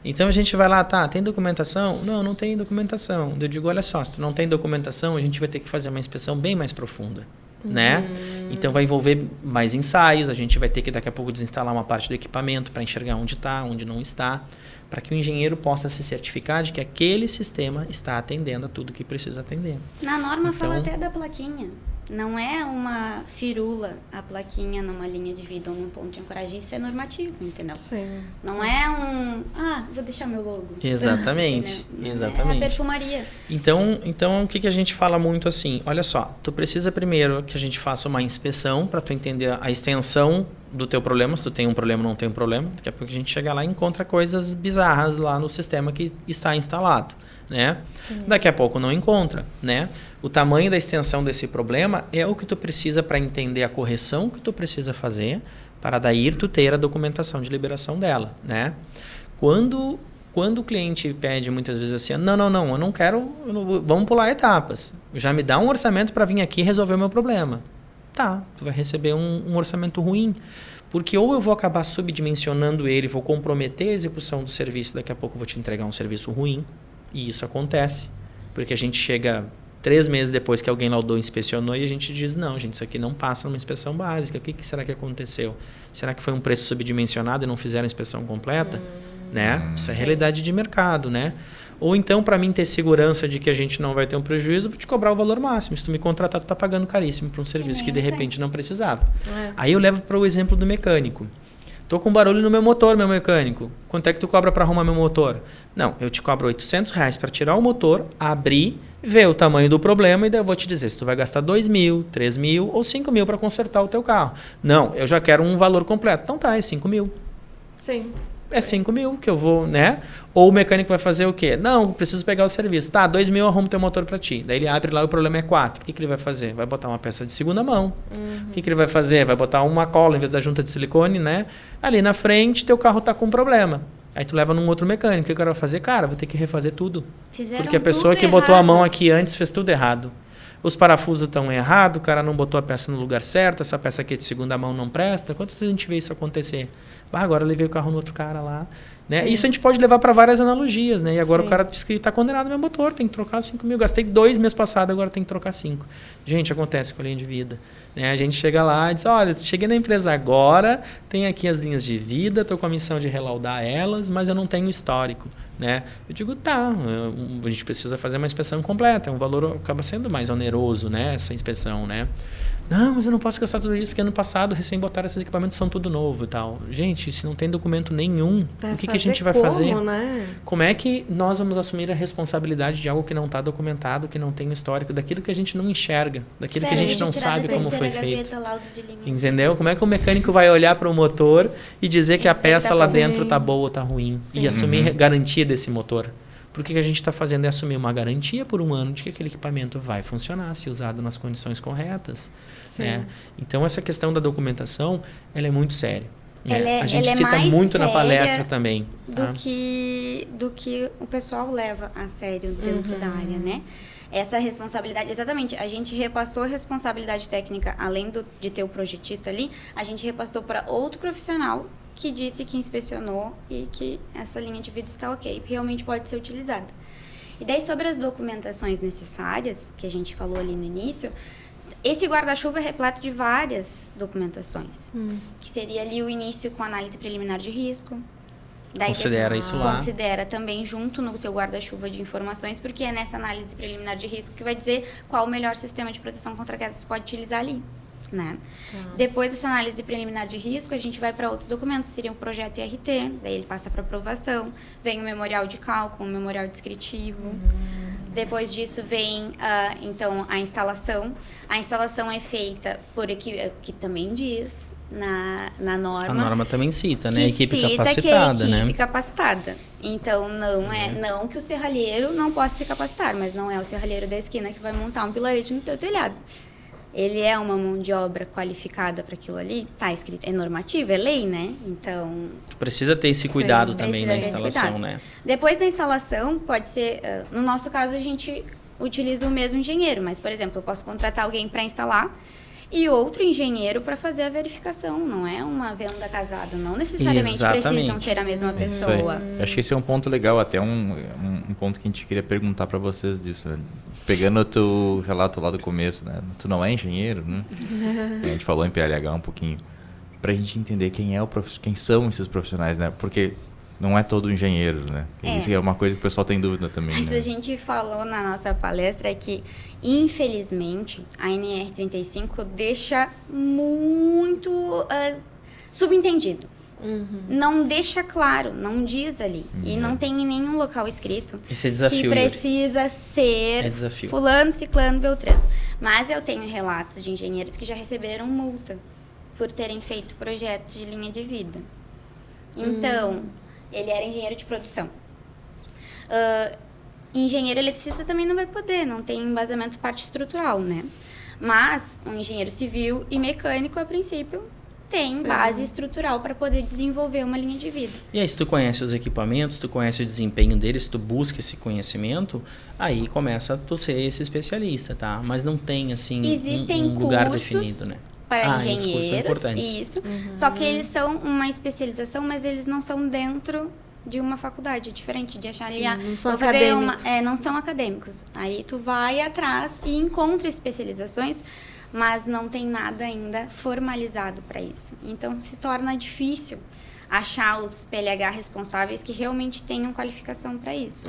Então a gente vai lá, tem documentação? Não tem documentação. Eu digo, olha só, se tu não tem documentação, a gente vai ter que fazer uma inspeção bem mais profunda. Né? Então vai envolver mais ensaios, a gente vai ter que daqui a pouco desinstalar uma parte do equipamento para enxergar onde está, onde não está, para que o engenheiro possa se certificar de que aquele sistema está atendendo a tudo que precisa atender. Na norma fala até da plaquinha. Não é uma firula a plaquinha numa linha de vida ou num ponto de ancoragem. Isso é normativo, entendeu? Sim. Não é vou deixar meu logo. Exatamente. Exatamente. É perfumaria. Então o que a gente fala muito assim? Olha só, tu precisa primeiro que a gente faça uma inspeção para tu entender a extensão do teu problema. Se tu tem um problema ou não tem um problema. Daqui a pouco a gente chega lá e encontra coisas bizarras lá no sistema que está instalado, né? Daqui a pouco não encontra, né? O tamanho da extensão desse problema é o que tu precisa para entender a correção que tu precisa fazer para daí tu ter a documentação de liberação dela, né? Quando o cliente pede muitas vezes assim, não, eu não quero, vamos pular etapas. Já me dá um orçamento para vir aqui resolver o meu problema. Tá, tu vai receber um orçamento ruim, porque ou eu vou acabar subdimensionando ele, vou comprometer a execução do serviço, daqui a pouco eu vou te entregar um serviço ruim, e isso acontece, porque a gente chega 3 meses depois que alguém laudou, inspecionou, e a gente diz, não, gente, isso aqui não passa numa inspeção básica. O que será que aconteceu? Será que foi um preço subdimensionado e não fizeram a inspeção completa? Né? Isso é realidade de mercado, né? Ou então, para mim ter segurança de que a gente não vai ter um prejuízo, eu vou te cobrar o valor máximo. Se tu me contratar, tu tá pagando caríssimo para um serviço que de repente não precisava. Aí eu levo para o exemplo do mecânico. Tô com barulho no meu motor, meu mecânico. Quanto é que tu cobra para arrumar meu motor? Não, eu te cobro R$800 para tirar o motor, abrir, ver o tamanho do problema e daí eu vou te dizer se tu vai gastar 2.000, 3.000 ou 5.000 para consertar o teu carro. Não, eu já quero um valor completo. Então tá, é 5.000. Sim. É 5.000 que eu vou, né? Ou o mecânico vai fazer o quê? Não, preciso pegar o serviço. Tá, 2.000 eu arrumo teu motor para ti. Daí ele abre lá e o problema é 4. O que ele vai fazer? Vai botar uma peça de segunda mão. O que ele vai fazer? Vai botar uma cola em vez da junta de silicone, né? Ali na frente, teu carro tá com problema. Aí tu leva num outro mecânico. O que o cara vai fazer? Cara, vou ter que refazer tudo. Fizeram Porque a pessoa que botou a mão aqui antes fez tudo errado. Os parafusos estão errados, o cara não botou a peça no lugar certo, essa peça aqui de segunda mão não presta. Quantas vezes a gente vê isso acontecer? Agora eu levei o carro no outro cara lá. Né? Isso a gente pode levar para várias analogias, né? E agora o cara disse que está condenado no meu motor, tem que trocar 5.000. Gastei 2 mês passado, agora tem que trocar 5. Gente, acontece com a linha de vida. Né? A gente chega lá e diz, olha, cheguei na empresa agora, tem aqui as linhas de vida, estou com a missão de relaudar elas, mas eu não tenho histórico. Né? Eu digo, tá, a gente precisa fazer uma inspeção completa, um valor acaba sendo mais oneroso, né? Essa inspeção, né? Não, mas eu não posso gastar tudo isso porque ano passado recém botaram esses equipamentos, são tudo novo e tal. Gente, se não tem documento nenhum, o que a gente vai fazer? Né? Como é que nós vamos assumir a responsabilidade de algo que não está documentado, que não tem histórico, daquilo que a gente não enxerga, daquilo que a gente não sabe como foi feito? Entendeu? Como é que o mecânico vai olhar para o motor e dizer que a peça lá dentro está boa ou está ruim? E assumir garantia desse motor? Porque o que a gente está fazendo é assumir uma garantia por 1 ano de que aquele equipamento vai funcionar, se usado nas condições corretas. Né? Então, essa questão da documentação, ela é muito séria. Né? A gente cita muito na palestra também. Do que o pessoal leva a sério dentro da área, né? Essa responsabilidade, exatamente, a gente repassou a responsabilidade técnica, além de ter o projetista ali, a gente repassou para outro profissional que disse que inspecionou e que essa linha de vida está ok, realmente pode ser utilizada. E daí, sobre as documentações necessárias, que a gente falou ali no início, esse guarda-chuva é repleto de várias documentações, que seria ali o início com análise preliminar de risco. Daí considera isso lá. Considera também junto no teu guarda-chuva de informações, porque é nessa análise preliminar de risco que vai dizer qual o melhor sistema de proteção contra queda você pode utilizar ali. Né? Depois dessa análise preliminar de risco, a gente vai para outros documentos, seria o projeto IRT, daí ele passa para aprovação, vem o memorial de cálculo, o memorial descritivo. Depois disso vem, então, a instalação. A instalação é feita por equipe, que também diz na norma. A norma também cita, né? Equipe capacitada, né? Equipe capacitada. Então, não que o serralheiro não possa se capacitar, mas não é o serralheiro da esquina que vai montar um pilarete no teu telhado. Ele é uma mão de obra qualificada para aquilo ali, tá escrito, é normativo, é lei, né? Então... Tu precisa ter esse cuidado também na instalação, né? Depois da instalação, pode ser... no nosso caso, a gente utiliza o mesmo engenheiro, mas, por exemplo, eu posso contratar alguém para instalar e outro engenheiro para fazer a verificação. Não é uma venda casada, não necessariamente precisam ser a mesma pessoa. Acho que esse é um ponto legal, até um ponto que a gente queria perguntar para vocês disso, né? Pegando o teu relato lá do começo, né? Tu não é engenheiro, né? A gente falou em PLH um pouquinho. Pra gente entender quem são esses profissionais, né? Porque não é todo engenheiro, né? Isso é uma coisa que o pessoal tem dúvida também. Mas né? a gente falou na nossa palestra que, infelizmente, a NR35 deixa muito subentendido. Não deixa claro, não diz ali. E não tem em nenhum local escrito. Esse é desafio, que precisa ser fulano, ciclano, beltrano. Mas eu tenho relatos de engenheiros que já receberam multa por terem feito projetos de linha de vida. Então, ele era engenheiro de produção. Engenheiro eletricista também não vai poder, não tem embasamento parte estrutural, né? Mas um engenheiro civil e mecânico, a princípio, tem base estrutural para poder desenvolver uma linha de vida. E aí, se tu conhece os equipamentos, tu conhece o desempenho deles, se tu busca esse conhecimento, aí começa a tu ser esse especialista, tá? Mas não tem, assim, um lugar definido, né? Para engenheiros, isso. Só que eles são uma especialização, mas eles não são dentro de uma faculdade, diferente de achar ali, não são acadêmicos. Não são acadêmicos. Aí tu vai atrás e encontra especializações, mas não tem nada ainda formalizado para isso. Então, se torna difícil achar os PLH responsáveis que realmente tenham qualificação para isso.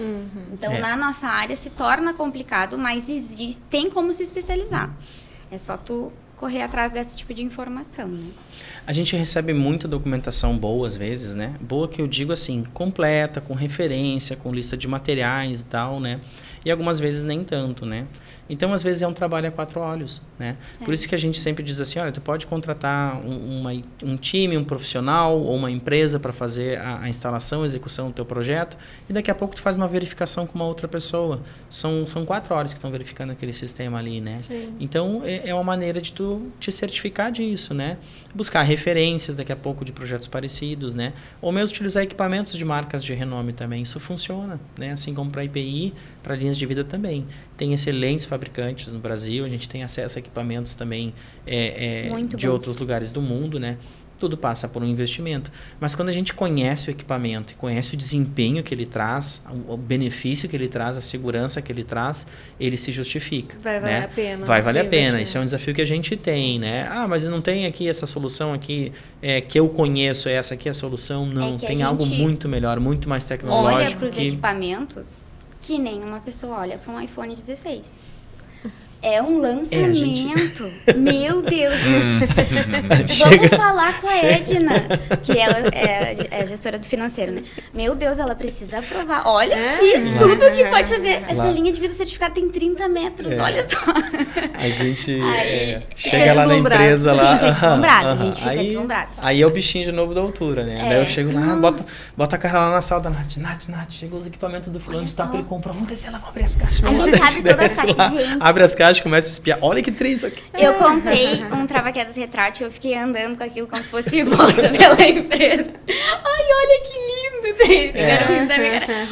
Então, na nossa área se torna complicado, mas tem como se especializar. É só tu correr atrás desse tipo de informação, né? A gente recebe muita documentação boa, às vezes, né? Boa que eu digo assim, completa, com referência, com lista de materiais e tal, né? E algumas vezes nem tanto, né? Então, às vezes, é um trabalho a 4 olhos, né? Por isso que a gente sempre diz assim, olha, tu pode contratar um time, um profissional ou uma empresa para fazer a instalação, a execução do teu projeto e daqui a pouco tu faz uma verificação com uma outra pessoa. São 4 horas que estão verificando aquele sistema ali, né? Sim. Então, é uma maneira de tu te certificar disso, né? Buscar referências daqui a pouco de projetos parecidos, né? Ou mesmo utilizar equipamentos de marcas de renome também. Isso funciona, né? Assim como para IPI, para linhas de vida também. Tem excelentes fabricantes no Brasil, a gente tem acesso a equipamentos também de outros lugares do mundo, né? Tudo passa por um investimento. Mas quando a gente conhece o equipamento e conhece o desempenho que ele traz, o benefício que ele traz, a segurança que ele traz, ele se justifica. Vai valer a pena. Vai valer a pena. Isso é um desafio que a gente tem, né? Ah, mas não tem aqui essa solução aqui que eu conheço, essa aqui é a solução. Não, tem algo muito melhor, muito mais tecnológico. Olha para os equipamentos que nem uma pessoa olha para um iPhone 16. É um lançamento. Meu Deus. Vamos falar com a Edna, que ela é a gestora do financeiro, né? Meu Deus, ela precisa aprovar. Olha aqui, tudo que pode fazer. Essa linha de vida certificada tem 30 metros, olha só. A gente chega lá na empresa lá. Fica deslumbrado, a gente fica deslumbrado. Aí é o bichinho de novo da altura, né? Daí eu chego lá, bota a cara lá na sala da Nath, chegou os equipamentos do fulano de tal que ele comprou. Vamos descer lá, vamos abrir as caixas. A gente abre todas as caixas, gente. Abre as caixas, começa a espiar. Olha que triste isso aqui. Eu comprei um trava-quedas retrátil, eu fiquei andando com aquilo como se fosse bolsa pela empresa. Ai, olha que lindo.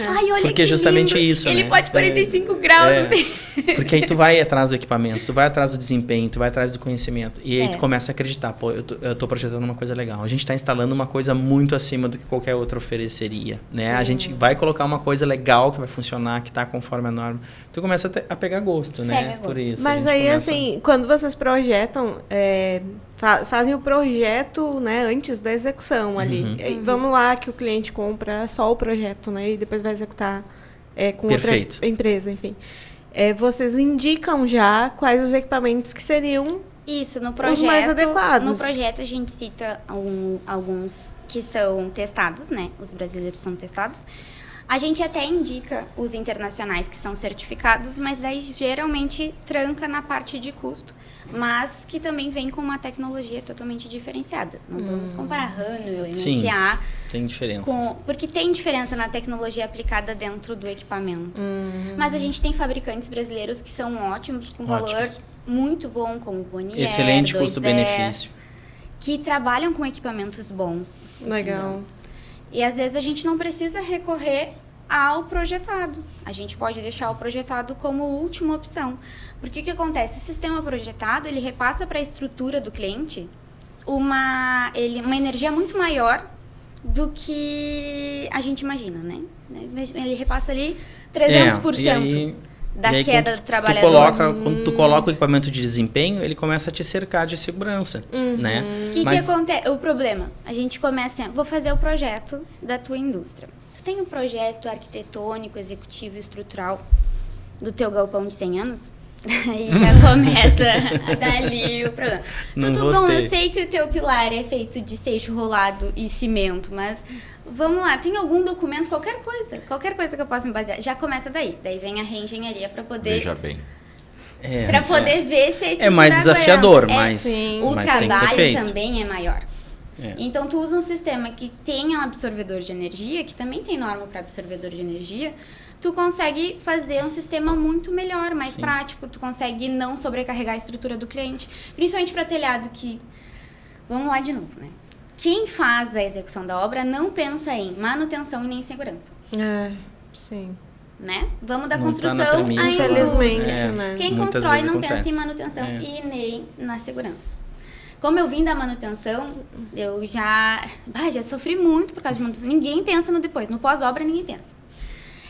Ai, olha porque que justamente lindo. isso, Ele né? pode 45 graus. Assim. Porque aí tu vai atrás do equipamento, tu vai atrás do desempenho, tu vai atrás do conhecimento. E aí tu começa a acreditar, pô, eu tô projetando uma coisa legal. A gente tá instalando uma coisa muito acima do que qualquer outra ofereceria, né? Sim. A gente vai colocar uma coisa legal que vai funcionar, que tá conforme a norma. Tu começa a pegar gosto, né? Por isso. Mas aí, assim, quando vocês projetam, fazem o projeto, né, antes da execução ali. Vamos lá que o cliente compra só o projeto, né, e depois vai executar com outra empresa, enfim. Vocês indicam já quais os equipamentos que seriam isso, no projeto, os mais adequados. No projeto a gente cita alguns que são testados, né, os brasileiros são testados. A gente até indica os internacionais que são certificados, mas daí geralmente tranca na parte de custo, mas que também vem com uma tecnologia totalmente diferenciada. Não vamos comparar Honeywell e MSA. Sim, tem diferenças. Porque tem diferença na tecnologia aplicada dentro do equipamento. Mas a gente tem fabricantes brasileiros que são ótimos, com valor muito bom, como o Bonnier, excelente custo-benefício. Que trabalham com equipamentos bons. Legal. Entendeu? E às vezes a gente não precisa recorrer ao projetado. A gente pode deixar o projetado como última opção. Porque o que acontece? O sistema projetado, ele repassa para a estrutura do cliente uma energia muito maior do que a gente imagina, né? Ele repassa ali 300%. Da queda do trabalhador. Quando tu coloca o equipamento de desempenho, ele começa a te cercar de segurança, né? O que acontece? O problema, a gente começa assim, vou fazer o projeto da tua indústria. Tu tem um projeto arquitetônico, executivo e estrutural do teu galpão de 100 anos? Aí já começa dali o problema. Tudo bom, eu sei que o teu pilar é feito de seixo rolado e cimento, mas vamos lá, tem algum documento, qualquer coisa que eu possa me basear, já começa daí. Daí vem a reengenharia para poder... Veja bem. Para poder ver se a estrutura é mais desafiador, mas o mas trabalho também é maior. Então, tu usa um sistema que tem um absorvedor de energia, que também tem norma para absorvedor de energia, tu consegue fazer um sistema muito melhor, mais prático, tu consegue não sobrecarregar a estrutura do cliente, principalmente para telhado que... Vamos lá de novo, né? Quem faz a execução da obra não pensa em manutenção e nem em segurança. Sim. Né? Vamos da não construção tá à indústria. Né? Quem constrói não pensa em manutenção e nem na segurança. Como eu vim da manutenção, eu já sofri muito por causa de manutenção. Ninguém pensa no depois. No pós-obra, ninguém pensa.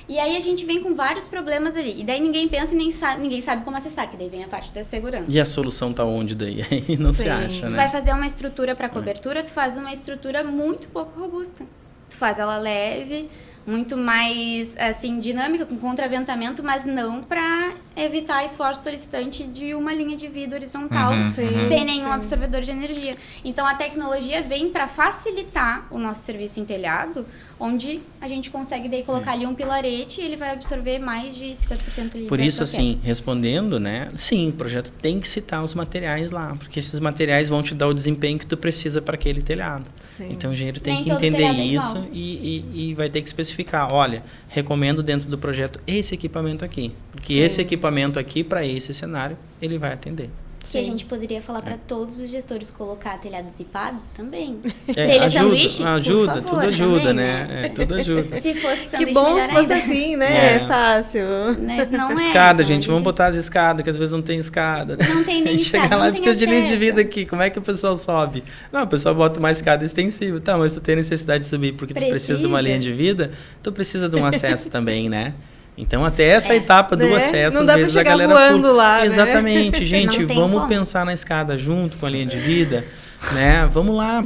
E aí a gente vem com vários problemas ali. E daí ninguém pensa e ninguém sabe como acessar, que daí vem a parte da segurança. E a solução tá onde daí? Aí não se acha, né? Tu vai fazer uma estrutura para cobertura, tu faz uma estrutura muito pouco robusta. Tu faz ela leve, muito mais, assim, dinâmica, com contraventamento, mas não para evitar esforço solicitante de uma linha de vida horizontal Sim, sem nenhum sim. absorvedor de energia. Então a tecnologia vem para facilitar o nosso serviço em telhado, onde a gente consegue daí colocar ali um pilarete e ele vai absorver mais de 50% ali. Por isso, assim, respondendo, né? Sim, o projeto tem que citar os materiais lá, porque esses materiais vão te dar o desempenho que tu precisa para aquele telhado. Sim. Então o engenheiro tem Nem que todo entender telhado é isso igual. e vai ter que especificar, olha, recomendo dentro do projeto esse equipamento aqui, porque Sim. esse equipamento aqui, para esse cenário, ele vai atender. Que a gente poderia falar para todos os gestores colocar telhado zipado também. É, Telha sanduíche? Por ajuda, favor, tudo ajuda, também, né? É, tudo ajuda. Se fosse Que sanduíche, bom melhor se fosse ainda. assim, né? É. É fácil. Mas não é. Escada, então, gente, vamos botar as escadas, que às vezes não tem escada. Não tem nem A gente chega escada, lá não e tem precisa de linha de acesso. vida aqui, como é que o pessoal sobe? Não, o pessoal bota uma escada extensível. Tá, mas tu tem necessidade de subir porque tu precisa de uma linha de vida, tu precisa de um acesso também, né? Então, até essa etapa do Né? acesso, Não às dá pra vezes a chegar galera voando pula. lá, né? Exatamente, gente, Não tem vamos como. pensar na escada junto com a linha de vida, né? Vamos lá,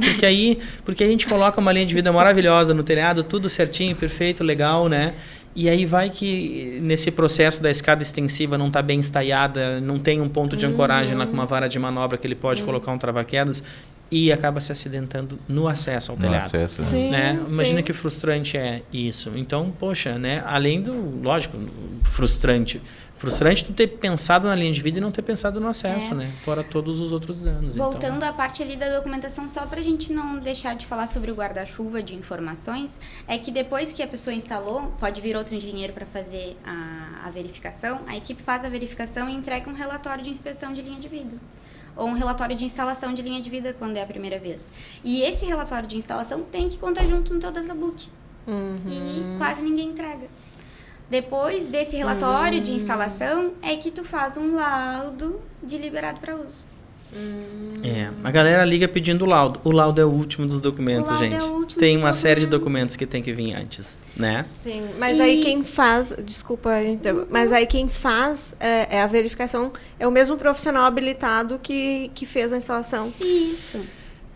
porque a gente coloca uma linha de vida maravilhosa no telhado, tudo certinho, perfeito, legal, né? E aí vai que nesse processo da escada extensiva não está bem estaiada, não tem um ponto de ancoragem lá com uma vara de manobra que ele pode colocar um trava-quedas e acaba se acidentando no acesso ao No telhado. acesso, né? Sim, Né? Imagina sim. que frustrante é isso. Então, poxa, né? Além do, lógico, frustrante tu ter pensado na linha de vida e não ter pensado no acesso, né? Fora todos os outros danos. Voltando à parte ali da documentação, só para a gente não deixar de falar sobre o guarda-chuva de informações, é que depois que a pessoa instalou, pode vir outro engenheiro para fazer a verificação, a equipe faz a verificação e entrega um relatório de inspeção de linha de vida. Ou um relatório de instalação de linha de vida quando é a primeira vez. E esse relatório de instalação tem que contar junto no teu databook. E quase ninguém entrega. Depois desse relatório de instalação, é que tu faz um laudo de liberado para uso. A galera liga pedindo o laudo. O laudo é o último dos documentos, O laudo gente. é o último Tem dos uma série de documentos. documentos que tem que vir antes, né? Sim, mas E- aí quem faz, desculpa, mas aí quem faz a verificação é o mesmo profissional habilitado que fez a instalação. Isso.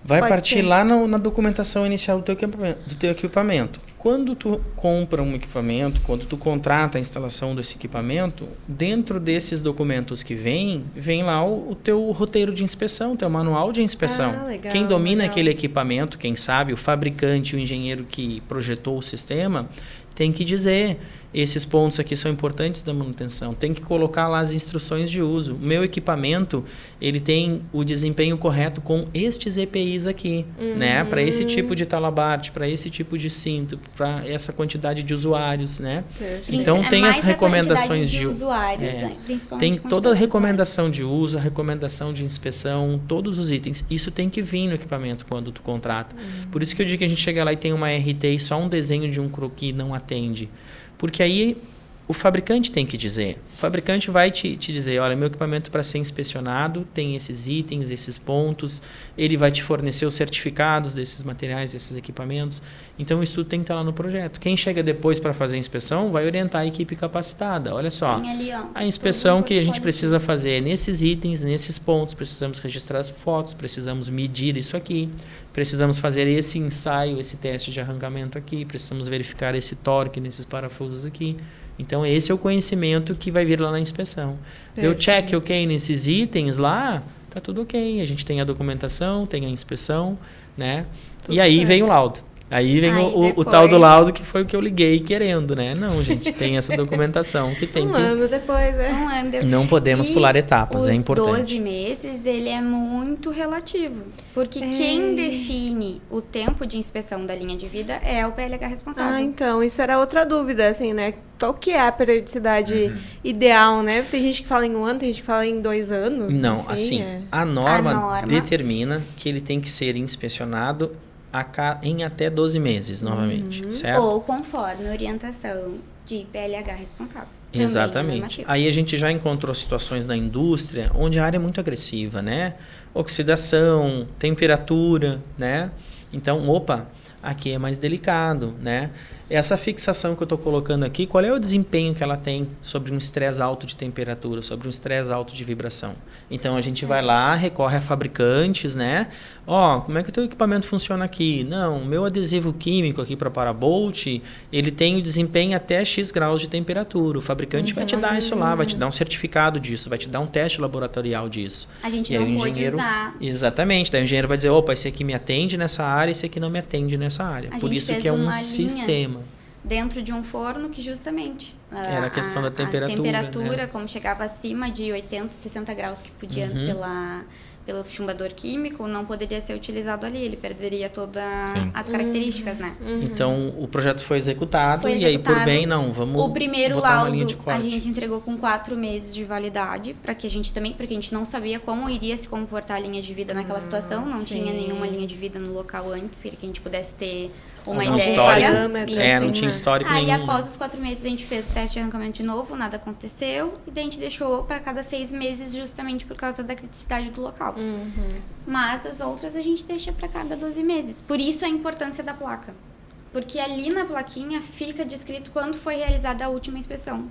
Vai Pode partir ser. lá na documentação inicial do teu equipamento. Quando tu compra um equipamento, quando tu contrata a instalação desse equipamento, dentro desses documentos que vem lá o teu roteiro de inspeção, teu manual de inspeção. Ah, legal, Quem domina legal. aquele equipamento, quem sabe, o fabricante, o engenheiro que projetou o sistema, tem que dizer, esses pontos aqui são importantes da manutenção. Tem que colocar lá as instruções de uso. O meu equipamento, ele tem o desempenho correto com estes EPIs aqui, né? Para esse tipo de talabarte, para esse tipo de cinto, para essa quantidade de usuários, né? Perfeito. Então, tem mais as a recomendações quantidade de de usuários, é. né? Principalmente Tem quantidade toda a de recomendação de uso, a recomendação de inspeção, todos os itens. Isso tem que vir no equipamento quando tu contrata. Por isso que eu digo que a gente chega lá e tem uma RT e só um desenho de um croquis não atende. Porque aí o fabricante tem que dizer. O fabricante vai te dizer, olha, meu equipamento para ser inspecionado tem esses itens, esses pontos. Ele vai te fornecer os certificados desses materiais, desses equipamentos. Então, isso tudo tem que estar lá no projeto. Quem chega depois para fazer a inspeção vai orientar a equipe capacitada. Olha só, Tem ali, ó, a inspeção todo um que a gente portfólio precisa fazer é nesses itens, nesses pontos, precisamos registrar as fotos, precisamos medir isso aqui, precisamos fazer esse ensaio, esse teste de arrancamento aqui, precisamos verificar esse torque nesses parafusos aqui. Então, esse é o conhecimento que vai vir lá na inspeção. Deu check, ok, nesses itens lá, tá tudo ok. A gente tem a documentação, tem a inspeção, né? Tudo e aí certo. vem o laudo. Aí vem Aí o tal do depois- laudo que foi o que eu liguei querendo, né? Não, gente, tem essa documentação que tem Um que... ano depois, né? Um ano deu- Não podemos E pular etapas, é os importante. 12 meses, ele é muito relativo. Porque quem define o tempo de inspeção da linha de vida é o PLH responsável. Ah, então, isso era outra dúvida, assim, né? Qual que é a periodicidade ideal, né? Tem gente que fala em um ano, tem gente que fala em 2 anos. Não, enfim, assim, é. a norma A norma- determina que ele tem que ser inspecionado em até 12 meses, novamente, certo? Ou conforme a orientação de PLH responsável. Também é Exatamente. normativo. Aí a gente já encontrou situações na indústria onde a área é muito agressiva, né? Oxidação, temperatura, né? Então, opa, aqui é mais delicado, né? essa fixação que eu estou colocando aqui, qual é o desempenho que ela tem sobre um estresse alto de temperatura, sobre um estresse alto de vibração? Então, a gente vai lá, recorre a fabricantes, né? Como é que o teu equipamento funciona aqui? Não, o meu adesivo químico aqui para Parabolt, ele tem o desempenho até X graus de temperatura. O fabricante vai te dar isso lá, vai te dar um certificado disso, vai te dar um teste laboratorial disso. A gente e não aí, pode usar. Exatamente. Daí o engenheiro vai dizer, opa, esse aqui me atende nessa área, esse aqui não me atende nessa área. Por isso que é um sistema. Dentro de um forno que justamente... Era a questão da temperatura. A temperatura, né? Como chegava acima de 80, 60 graus que podia pelo chumbador químico, não poderia ser utilizado ali. Ele perderia todas as características, né? Então, o projeto foi executado e aí, por bem, vamos o primeiro botar uma laudo linha de corte. a gente entregou com 4 meses de validade, porque a gente não sabia como iria se comportar a linha de vida naquela situação. Não tinha nenhuma linha de vida no local antes, para que a gente pudesse ter uma ideia. Não tinha histórico nenhum. Aí, após os 4 meses, a gente fez o teste de arrancamento de novo, nada aconteceu. E daí a gente deixou para cada 6 meses, justamente por causa da criticidade do local. Mas as outras a gente deixa para cada 12 meses. Por isso a importância da placa. Porque ali na plaquinha fica descrito quando foi realizada a última inspeção.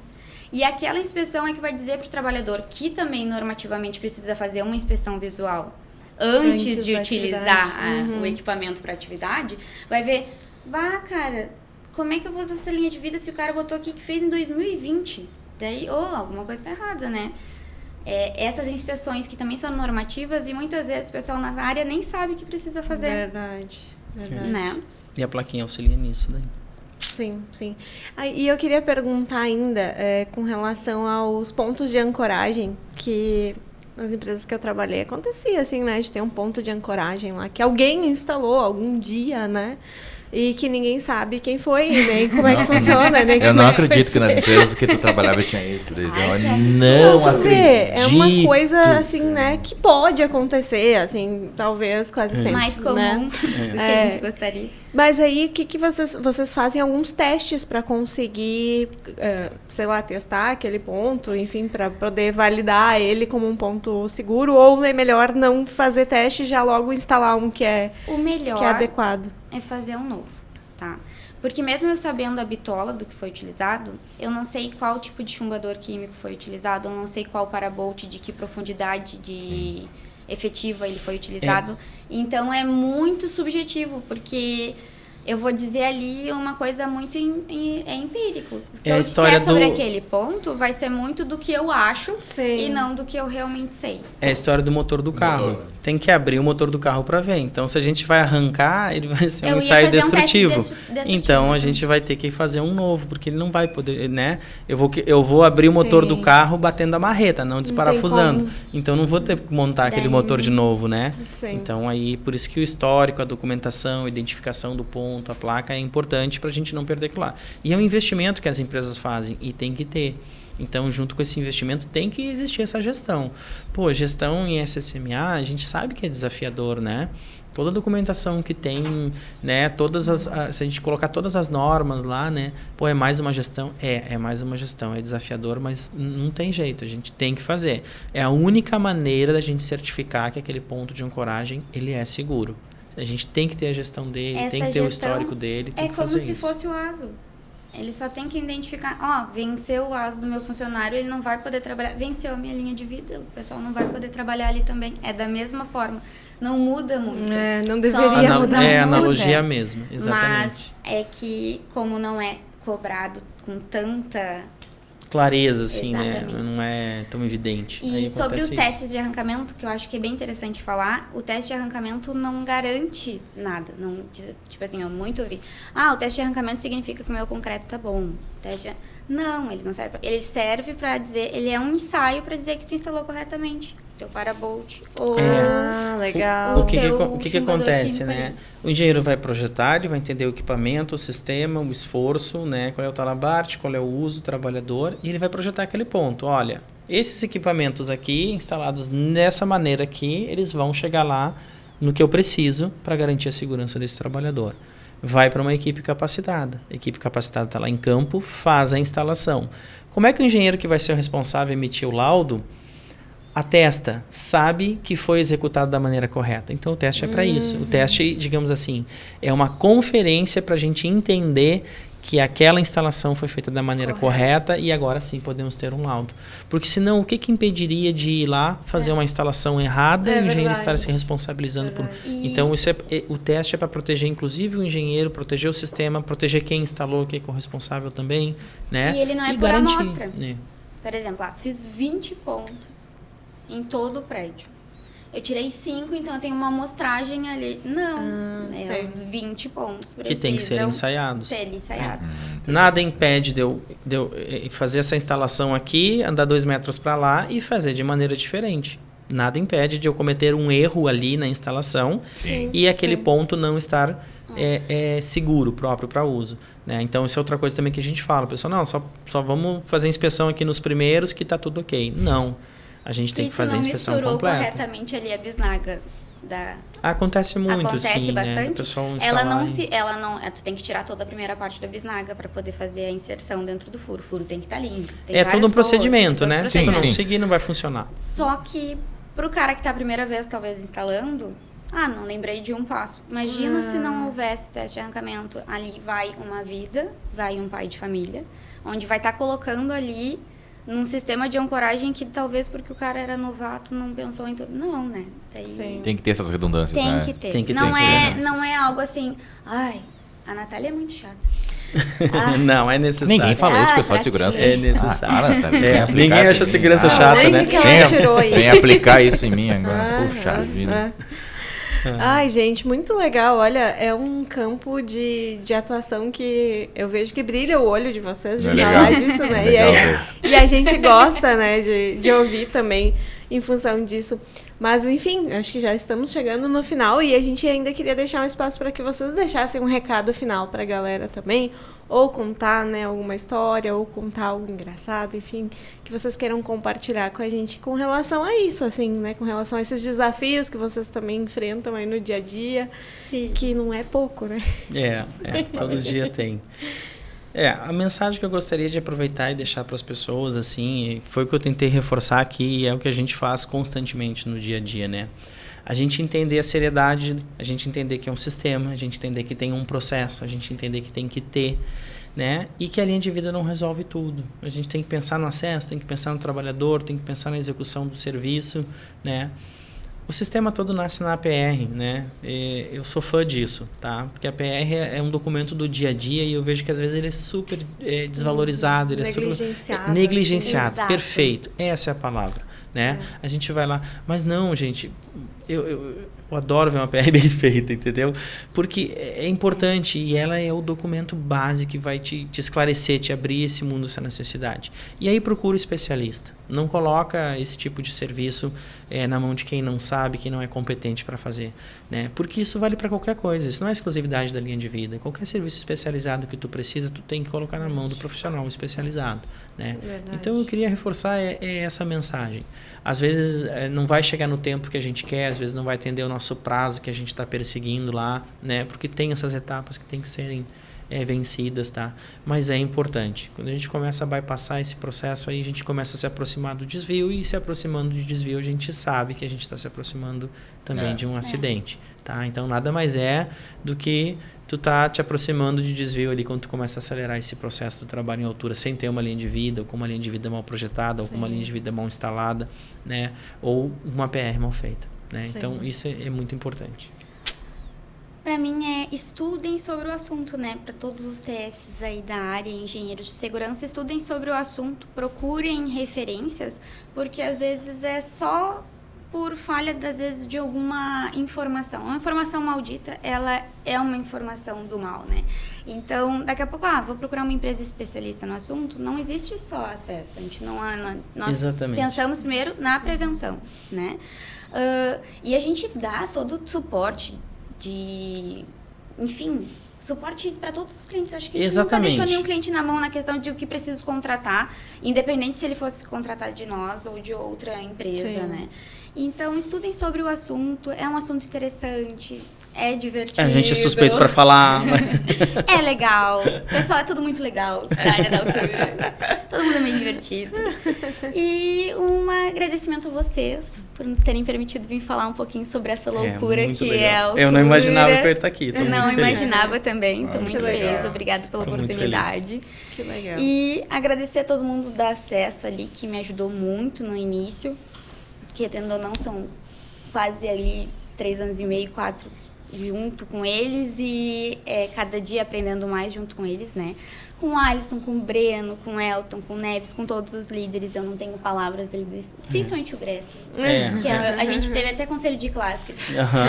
E aquela inspeção é que vai dizer para o trabalhador, que também normativamente precisa fazer uma inspeção visual antes de utilizar o equipamento para atividade, vai ver, cara, como é que eu vou usar essa linha de vida se o cara botou aqui que fez em 2020? Daí, alguma coisa está errada, né? Essas inspeções que também são normativas e muitas vezes o pessoal na área nem sabe que precisa fazer. Verdade. Né? E a plaquinha auxilia nisso, né? Sim. E eu queria perguntar ainda com relação aos pontos de ancoragem, que nas empresas que eu trabalhei acontecia assim, né? De ter um ponto de ancoragem lá, que alguém instalou algum dia, né? E que ninguém sabe quem foi, nem como é que funciona. Nem eu não acredito que nas empresas que tu trabalhava tinha isso. Não acredito. É uma coisa, assim, né, que pode acontecer, assim, talvez quase sempre. Mais comum, né? Do que a gente gostaria. Mas aí, o que vocês fazem? Alguns testes para conseguir, sei lá, testar aquele ponto, enfim, para poder validar ele como um ponto seguro? Ou é melhor não fazer teste e já logo instalar um que é adequado? É fazer um novo, tá? Porque mesmo eu sabendo a bitola do que foi utilizado, eu não sei qual tipo de chumbador químico foi utilizado, eu não sei qual parabolt, de que profundidade de efetiva ele foi utilizado. Então, é muito subjetivo, porque eu vou dizer ali uma coisa muito empírico. O que eu disser sobre aquele ponto vai ser muito do que eu acho e não do que eu realmente sei. É a história do motor do carro. Tem que abrir o motor do carro para ver. Então, se a gente vai arrancar, ele vai ser um ensaio destrutivo. Então, a gente vai ter que fazer um novo, porque ele não vai poder, né? Eu vou abrir o motor do carro batendo a marreta, não desparafusando. Então, não vou ter que montar aquele motor de novo, né? Então, aí, por isso que o histórico, a documentação, a identificação do ponto, a placa é importante para a gente não perder aquilo lá. E é um investimento que as empresas fazem e tem que ter. Então, junto com esse investimento, tem que existir essa gestão. Gestão em SSMA, a gente sabe que é desafiador, né? Toda a documentação que tem, né? Se a gente colocar todas as normas lá, né? É mais uma gestão? É mais uma gestão. É desafiador, mas não tem jeito. A gente tem que fazer. É a única maneira da gente certificar que aquele ponto de ancoragem, ele é seguro. A gente tem que ter a gestão dele, tem que ter o histórico dele, tem que fazer isso. É como se fosse o ASO. Ele só tem que identificar, venceu o ASO do meu funcionário, ele não vai poder trabalhar. Venceu a minha linha de vida, o pessoal não vai poder trabalhar ali também. É da mesma forma. Não muda muito. Não deveria mudar. A analogia é a mesma, exatamente. Mas é que, como não é cobrado com tanta clareza, assim, né? Não é tão evidente. E sobre os testes de arrancamento, que eu acho que é bem interessante falar, o teste de arrancamento não garante nada. Não, tipo assim, eu muito ouvi. O teste de arrancamento significa que o meu concreto tá bom. Não, ele não serve. Ele serve para dizer, ele é um ensaio para dizer que tu instalou corretamente teu parabolt. Ou legal. O que acontece, né? O engenheiro vai projetar, ele vai entender o equipamento, o sistema, o esforço, né? Qual é o talabarte, qual é o uso do trabalhador, e ele vai projetar aquele ponto. Olha, esses equipamentos aqui, instalados dessa maneira aqui, eles vão chegar lá no que eu preciso para garantir a segurança desse trabalhador. Vai para uma equipe capacitada. A equipe capacitada está lá em campo, faz a instalação. Como é que o engenheiro que vai ser o responsável emitir o laudo atesta, sabe que foi executado da maneira correta? Então, o teste é para isso. O teste, digamos assim, é uma conferência para a gente entender que aquela instalação foi feita da maneira correta e agora sim podemos ter um laudo. Porque senão, o que impediria de ir lá fazer uma instalação errada e o engenheiro estar se responsabilizando por... Então, o teste é para proteger, inclusive, o engenheiro, proteger o sistema, proteger quem instalou, quem é corresponsável também, né? E ele não é por amostra. Por exemplo, fiz 20 pontos em todo o prédio. Eu tirei 5, então eu tenho uma amostragem ali. Não, os 20 pontos que tem que ser ensaiados. Nada impede de eu fazer essa instalação aqui, andar 2 metros para lá e fazer de maneira diferente. Nada impede de eu cometer um erro ali na instalação e aquele ponto não estar seguro, próprio para uso. Né? Então, isso é outra coisa também que a gente fala. Pessoal, não, só vamos fazer inspeção aqui nos primeiros que está tudo ok. Não. A gente tem que fazer a inspeção completa. Se tu não misturou corretamente ali a bisnaga Acontece muito, Acontece sim, bastante. Né? O pessoal tu tem que tirar toda a primeira parte da bisnaga para poder fazer a inserção dentro do furo. O furo tem que estar limpo. É todo um procedimento, né? Se tu não seguir, não vai funcionar. Só que pro cara que tá a primeira vez, talvez, instalando, não lembrei de um passo. Imagina se não houvesse o teste de arrancamento. Ali vai uma vida, vai um pai de família, onde vai estar colocando ali num sistema de ancoragem que talvez porque o cara era novato não pensou em tudo. Não, né? Tem que ter essas redundâncias, né? Tem que ter. Não é algo assim, a Natália é muito chata. Não, é necessário. Ninguém falou isso, pessoal de segurança. É necessário. Ninguém acha segurança chata, né? Vem aplicar isso em mim agora. Puxa vida. Ai, gente, muito legal. Olha, é um campo de atuação que eu vejo que brilha o olho de vocês de falar disso, né? E a gente gosta, né, de ouvir também em função disso. Mas, enfim, acho que já estamos chegando no final e a gente ainda queria deixar um espaço para que vocês deixassem um recado final para a galera também, ou contar, né, alguma história, ou contar algo engraçado, enfim, que vocês queiram compartilhar com a gente com relação a isso, assim, né, com relação a esses desafios que vocês também enfrentam aí no dia a dia, que não é pouco, né? Todo dia tem. A mensagem que eu gostaria de aproveitar e deixar para as pessoas, assim, foi o que eu tentei reforçar aqui e é o que a gente faz constantemente no dia a dia, né? A gente entender a seriedade, a gente entender que é um sistema, a gente entender que tem um processo, a gente entender que tem que ter, né? E que a linha de vida não resolve tudo. A gente tem que pensar no acesso, tem que pensar no trabalhador, tem que pensar na execução do serviço, né? O sistema todo nasce na APR, né? Eu sou fã disso, tá? Porque a APR é um documento do dia a dia e eu vejo que às vezes ele é super desvalorizado, ele é super negligenciado. Assim. Perfeito, essa é a palavra, né? A gente vai lá, mas não, gente, eu adoro ver uma PR bem feita, entendeu? Porque é importante e ela é o documento base que vai te esclarecer, te abrir esse mundo, essa necessidade. E aí procura o especialista. Não coloca esse tipo de serviço na mão de quem não sabe, quem não é competente para fazer, né? Porque isso vale para qualquer coisa, isso não é exclusividade da linha de vida. Qualquer serviço especializado que tu precisa, tu tem que colocar na mão do profissional especializado, né? Então eu queria reforçar essa mensagem. Às vezes não vai chegar no tempo que a gente quer, às vezes não vai atender o nosso prazo que a gente está perseguindo lá, né? Porque tem essas etapas que tem que serem vencidas, tá? Mas é importante. Quando a gente começa a bypassar esse processo, aí a gente começa a se aproximar do desvio e se aproximando do desvio, a gente sabe que a gente está se aproximando também de um acidente, tá? Então, nada mais do que tu tá te aproximando de desvio ali quando tu começa a acelerar esse processo do trabalho em altura sem ter uma linha de vida, ou com uma linha de vida mal projetada, ou com uma linha de vida mal instalada, né? Ou uma PR mal feita, né? Então, isso é muito importante. Para mim estudem sobre o assunto, né? Para todos os TSs aí da área, engenheiros de segurança, estudem sobre o assunto, procurem referências, porque às vezes é só por falha, às vezes, de alguma informação. Uma informação maldita, ela é uma informação do mal, né? Então, daqui a pouco, vou procurar uma empresa especialista no assunto, não existe só acesso. A gente nós pensamos primeiro na prevenção, né? E a gente dá todo o suporte suporte para todos os clientes. Acho que a gente nunca deixou nenhum cliente na mão na questão de o que preciso contratar, independente se ele fosse contratar de nós ou de outra empresa, né? Então, estudem sobre o assunto, é um assunto interessante. é divertido. A gente é suspeito pra falar. É legal. O pessoal é tudo muito legal da área da altura. Todo mundo é bem divertido. E um agradecimento a vocês por nos terem permitido vir falar um pouquinho sobre essa loucura muito que legal. é a altura. Eu não imaginava que eu ia estar aqui. Tô muito Não feliz. imaginava também. Tô Ah, muito que feliz. legal. Obrigada pela Tô muito oportunidade. Que legal. E agradecer a todo mundo da Acesso ali, que me ajudou muito no início. Que, tendo ou não, são quase ali 3 anos e meio, 4 junto com eles. E cada dia aprendendo mais junto com eles, né? Com o Alisson, com o Breno, com o Elton, com o Neves, com todos os líderes. Eu não tenho palavras, principalmente o Gressa. Que a gente teve até conselho de classe.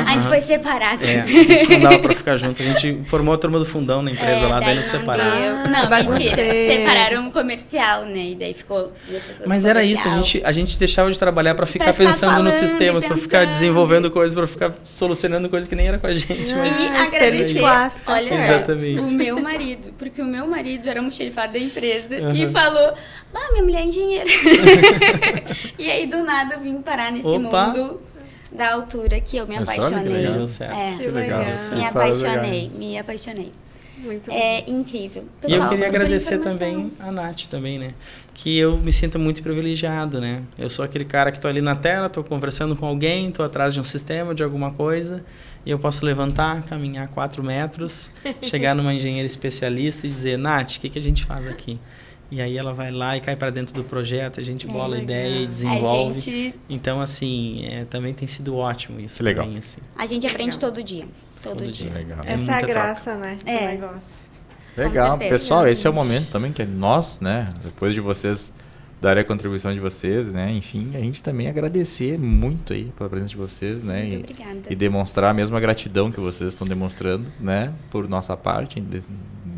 A gente foi separado. A gente não dava pra ficar junto. A gente formou a turma do fundão na empresa lá, daí eles não separaram. deu. Não, mentira. Bagunceiros. Separaram o comercial, né? E daí ficou 2 pessoas Mas no era isso, comercial. a gente deixava de trabalhar pra ficar ficar pensando nos falando e sistemas, pra ficar pensando. desenvolvendo coisas, pra ficar solucionando coisas que nem era com a gente. Mas... E espelho de agradecer, classe, tá olha certo. só, Exatamente. o meu marido, porque o meu marido era almoxerifado da empresa e falou, minha mulher é engenheira. E aí, do nada, eu vim parar nesse Opa. mundo da altura que eu me Mas olha que apaixonei. legal, certo. Que legal. Me apaixonei. Muito bom. É incrível. E eu Pessoal, queria por agradecer informação. também a Nath também, né? Que eu me sinto muito privilegiado, né? Eu sou aquele cara que tô ali na tela, tô conversando com alguém, tô atrás de um sistema, de alguma coisa, e eu posso levantar, caminhar 4 metros, chegar numa engenheira especialista e dizer, Nath, o que a gente faz aqui? E aí ela vai lá e cai para dentro do projeto, a gente bola a ideia e desenvolve. A gente, Então, assim, também tem sido ótimo isso. Que legal. Também, assim. a gente aprende todo dia. Todo dia. Legal. Essa é a muita troca. graça, né? Do É. negócio. Legal. certeza. Pessoal, esse é o momento também que nós, né, depois de vocês darem a contribuição de vocês, né, enfim, a gente também agradecer muito aí pela presença de vocês, né, Muito obrigada. e demonstrar a mesma gratidão que vocês estão demonstrando, né, por nossa parte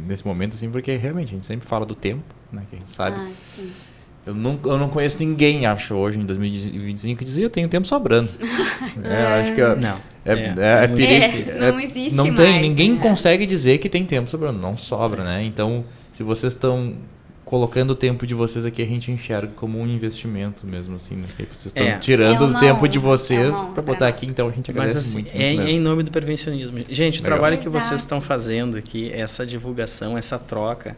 nesse momento, assim, porque realmente a gente sempre fala do tempo, né, que a gente sabe. Ah, sim. Eu não conheço ninguém, acho, hoje em 2025 que dizia eu tenho tempo sobrando. Acho que Não. é muito perigo. difícil. Não existe Não mais, tem, ninguém né? consegue dizer que tem tempo sobrando, não sobra, né? Então, se vocês estão colocando o tempo de vocês aqui, a gente enxerga como um investimento mesmo, assim, né? Porque vocês estão tirando É uma o tempo honra, de é vocês uma honra para pra botar nós. aqui, então a gente Mas agradece assim, muito, é muito em mesmo. nome do prevencionismo. Gente, o Legal. trabalho que Exato. vocês estão fazendo aqui, essa divulgação, essa troca,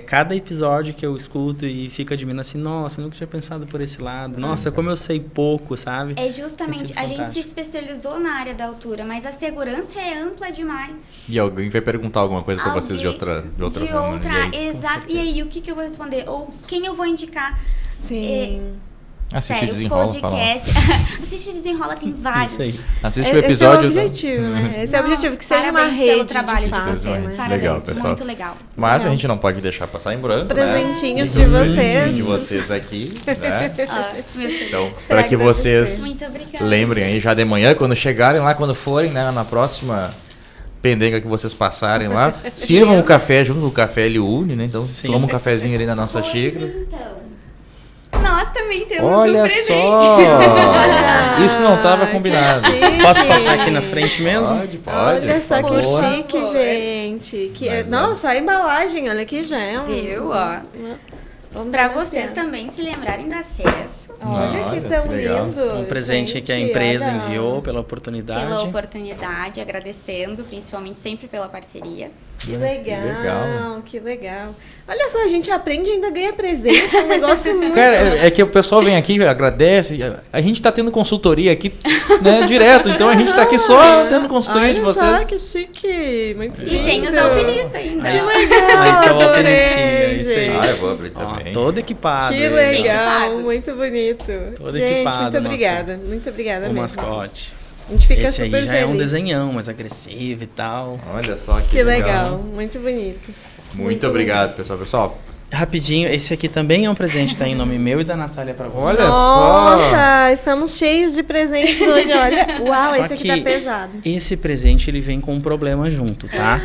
cada episódio que eu escuto e fico admirando assim, nossa, eu nunca tinha pensado por esse lado. Nossa, como eu sei pouco, sabe? É justamente, Tem sido a gente se fantástico. especializou na área da altura, mas a segurança é ampla demais. E alguém vai perguntar alguma coisa para vocês de outra ramo, né? E aí, exato. E aí, o que eu vou responder? Ou quem eu vou indicar? Sim. assiste Sério, Desenrola, fala lá. podcast. Assiste o Desenrola, tem vários. Isso aí. Assiste Esse o episódio. é o objetivo, né? Esse é o Não, objetivo, que seja uma parabéns rede pelo trabalho de fato, vocês. né? Parabéns, Legal, pessoal. muito legal. Mas a Legal. gente não pode deixar passar em branco, Os presentinhos né? de vocês. De vocês aqui, né? Meu Deus. Então, para que vocês Muito obrigada. lembrem aí já de manhã, quando chegarem lá, quando forem, né, na próxima pendenga que vocês passarem lá, sirvam o café junto, o café ele une, né? Então, Sim. toma um cafezinho ali na nossa Pois xícara. então. Nós também temos Olha um presente. só! Isso não estava combinado. Posso passar aqui na frente mesmo? Pode, pode. Olha só por que favor. favor. chique, gente. Mas, Não, só a embalagem, olha que já é um... Viu, ó. Vamos Pra denunciar. vocês também se lembrarem da acesso. Olha Olha, que tão que legal. lindo. Um presente que a gente, empresa olha. enviou pela oportunidade. Pela oportunidade, agradecendo, principalmente sempre pela parceria. Que Nossa, legal, que legal. Olha só, a gente aprende e ainda ganha presente, é um negócio muito... Cara, é que o pessoal vem aqui, agradece. A gente tá tendo consultoria aqui, né, direto. Então a gente tá aqui só tendo consultoria de Olha vocês. só, que chique, muito E lindo. tem os alpinistas ainda. Que ó. legal, Aí tá o adorei, alpinistinha, é isso aí. gente. Ah, eu vou abrir Ó, também. todo equipado. Que aí, ó. legal, Equipado. muito bonito. Todo gente, equipado, muito nosso- obrigada, muito obrigada O mesmo. mascote. A gente fica Esse aí super já feliz. é um desenhão, mais agressivo e tal. Olha só que, Que legal, muito bonito. Muito obrigado, pessoal. Pessoal, Rapidinho, esse aqui também é um presente, tá em nome meu e da Natália pra você. olha Nossa, só. estamos cheios de presentes hoje, olha. Uau, Só esse aqui que tá pesado. Esse presente ele vem com um problema junto, tá?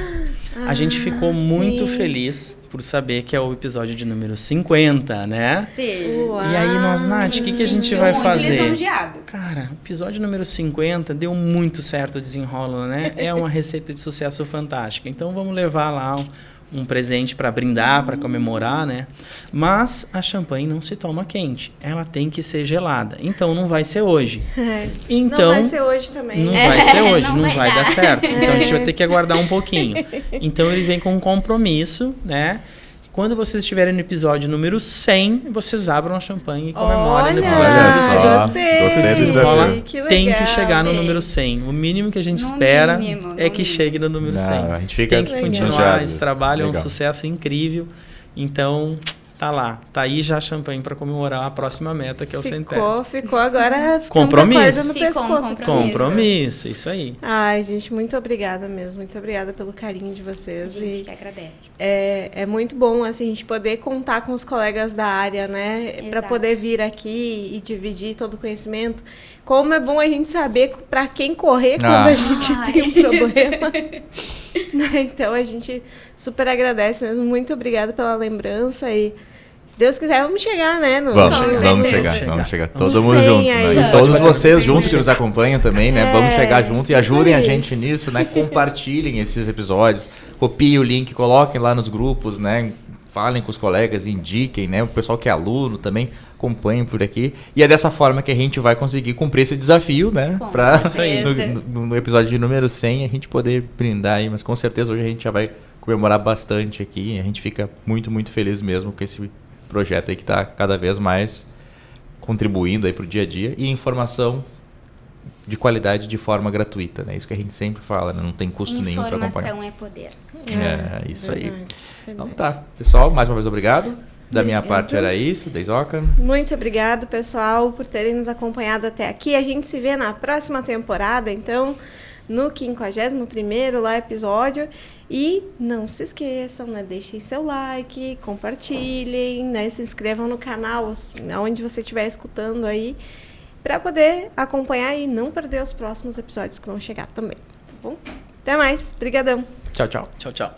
A gente ficou muito sim. feliz por saber que é o episódio de número 50, né? Sim. E aí nós, Nath, o que a gente Sentiu vai muito fazer? lisonjeado. Cara, episódio número 50 deu muito certo o desenrolo, né? É uma receita de sucesso fantástica. Então vamos levar lá um presente para brindar, para comemorar, né? Mas a champanhe não se toma quente, ela tem que ser gelada. Então não vai ser hoje. Então não vai ser hoje também. Não vai ser hoje, não não vai vai dar. dar certo. Então a gente vai ter que aguardar um pouquinho. Então ele vem com um compromisso, né? Quando vocês estiverem no episódio número 100, vocês abram a champanhe e comemorem no episódio Olha, número 100. gostei. Gostei do Desenrola, desafio. Que tem que legal. chegar no Sim. número 100. O mínimo que a gente No espera mínimo, é no que mínimo. chegue no número 100. Não, a gente fica Tem que continuar. lisonjeado. Esse trabalho é um Legal. sucesso incrível. Então, tá lá. Tá aí já a champanhe para comemorar a próxima meta, que é o centésimo. Ficou agora ficando Compromisso. com a corda no Ficou um pescoço. compromisso. Compromisso, isso aí. Ai, gente, muito obrigada mesmo. Muito obrigada pelo carinho de A vocês. gente E que agradece. é muito bom assim, a gente poder contar com os colegas da área, né? Para Exato. poder vir aqui e dividir todo o conhecimento. Como é bom a gente saber para quem correr quando a gente Ai. tem um problema. Né? Então a gente super agradece mesmo. Muito obrigada pela lembrança e se Deus quiser, vamos chegar, né? No Vamos, Com vamos certeza. chegar, vamos chegar. Vamos Todo mundo sem junto, aí. né? E Pode todos bater vocês no juntos peito. que nos acompanham também, né? Vamos chegar junto e isso ajudem a aí. gente nisso, né? Compartilhem esses episódios, copiem o link, coloquem lá nos grupos, né? Falem com os colegas, indiquem, né? O pessoal que é aluno também acompanhe por aqui. E é dessa forma que a gente vai conseguir cumprir esse desafio, né? Com Pra certeza. no episódio de número 100 a gente poder brindar aí. Mas com certeza hoje a gente já vai comemorar bastante aqui. A gente fica muito, muito feliz mesmo com esse projeto aí que está cada vez mais contribuindo aí para o dia a dia e informação de qualidade de forma gratuita, né? Isso que a gente sempre fala, né? Não tem custo nenhum para acompanhar. Informação é poder. É, isso aí. Verdade, Então verdade. tá, pessoal, mais uma vez obrigado. Da minha Obrigada. parte era isso, Deizoca. Muito obrigado, pessoal, por terem nos acompanhado até aqui. A gente se vê na próxima temporada, então, no 51º lá episódio. E não se esqueçam, né? Deixem seu like, compartilhem, né? Se inscrevam no canal, onde você estiver escutando aí, para poder acompanhar e não perder os próximos episódios que vão chegar também, tá bom? Até mais, brigadão! Tchau, tchau. Tchau, tchau.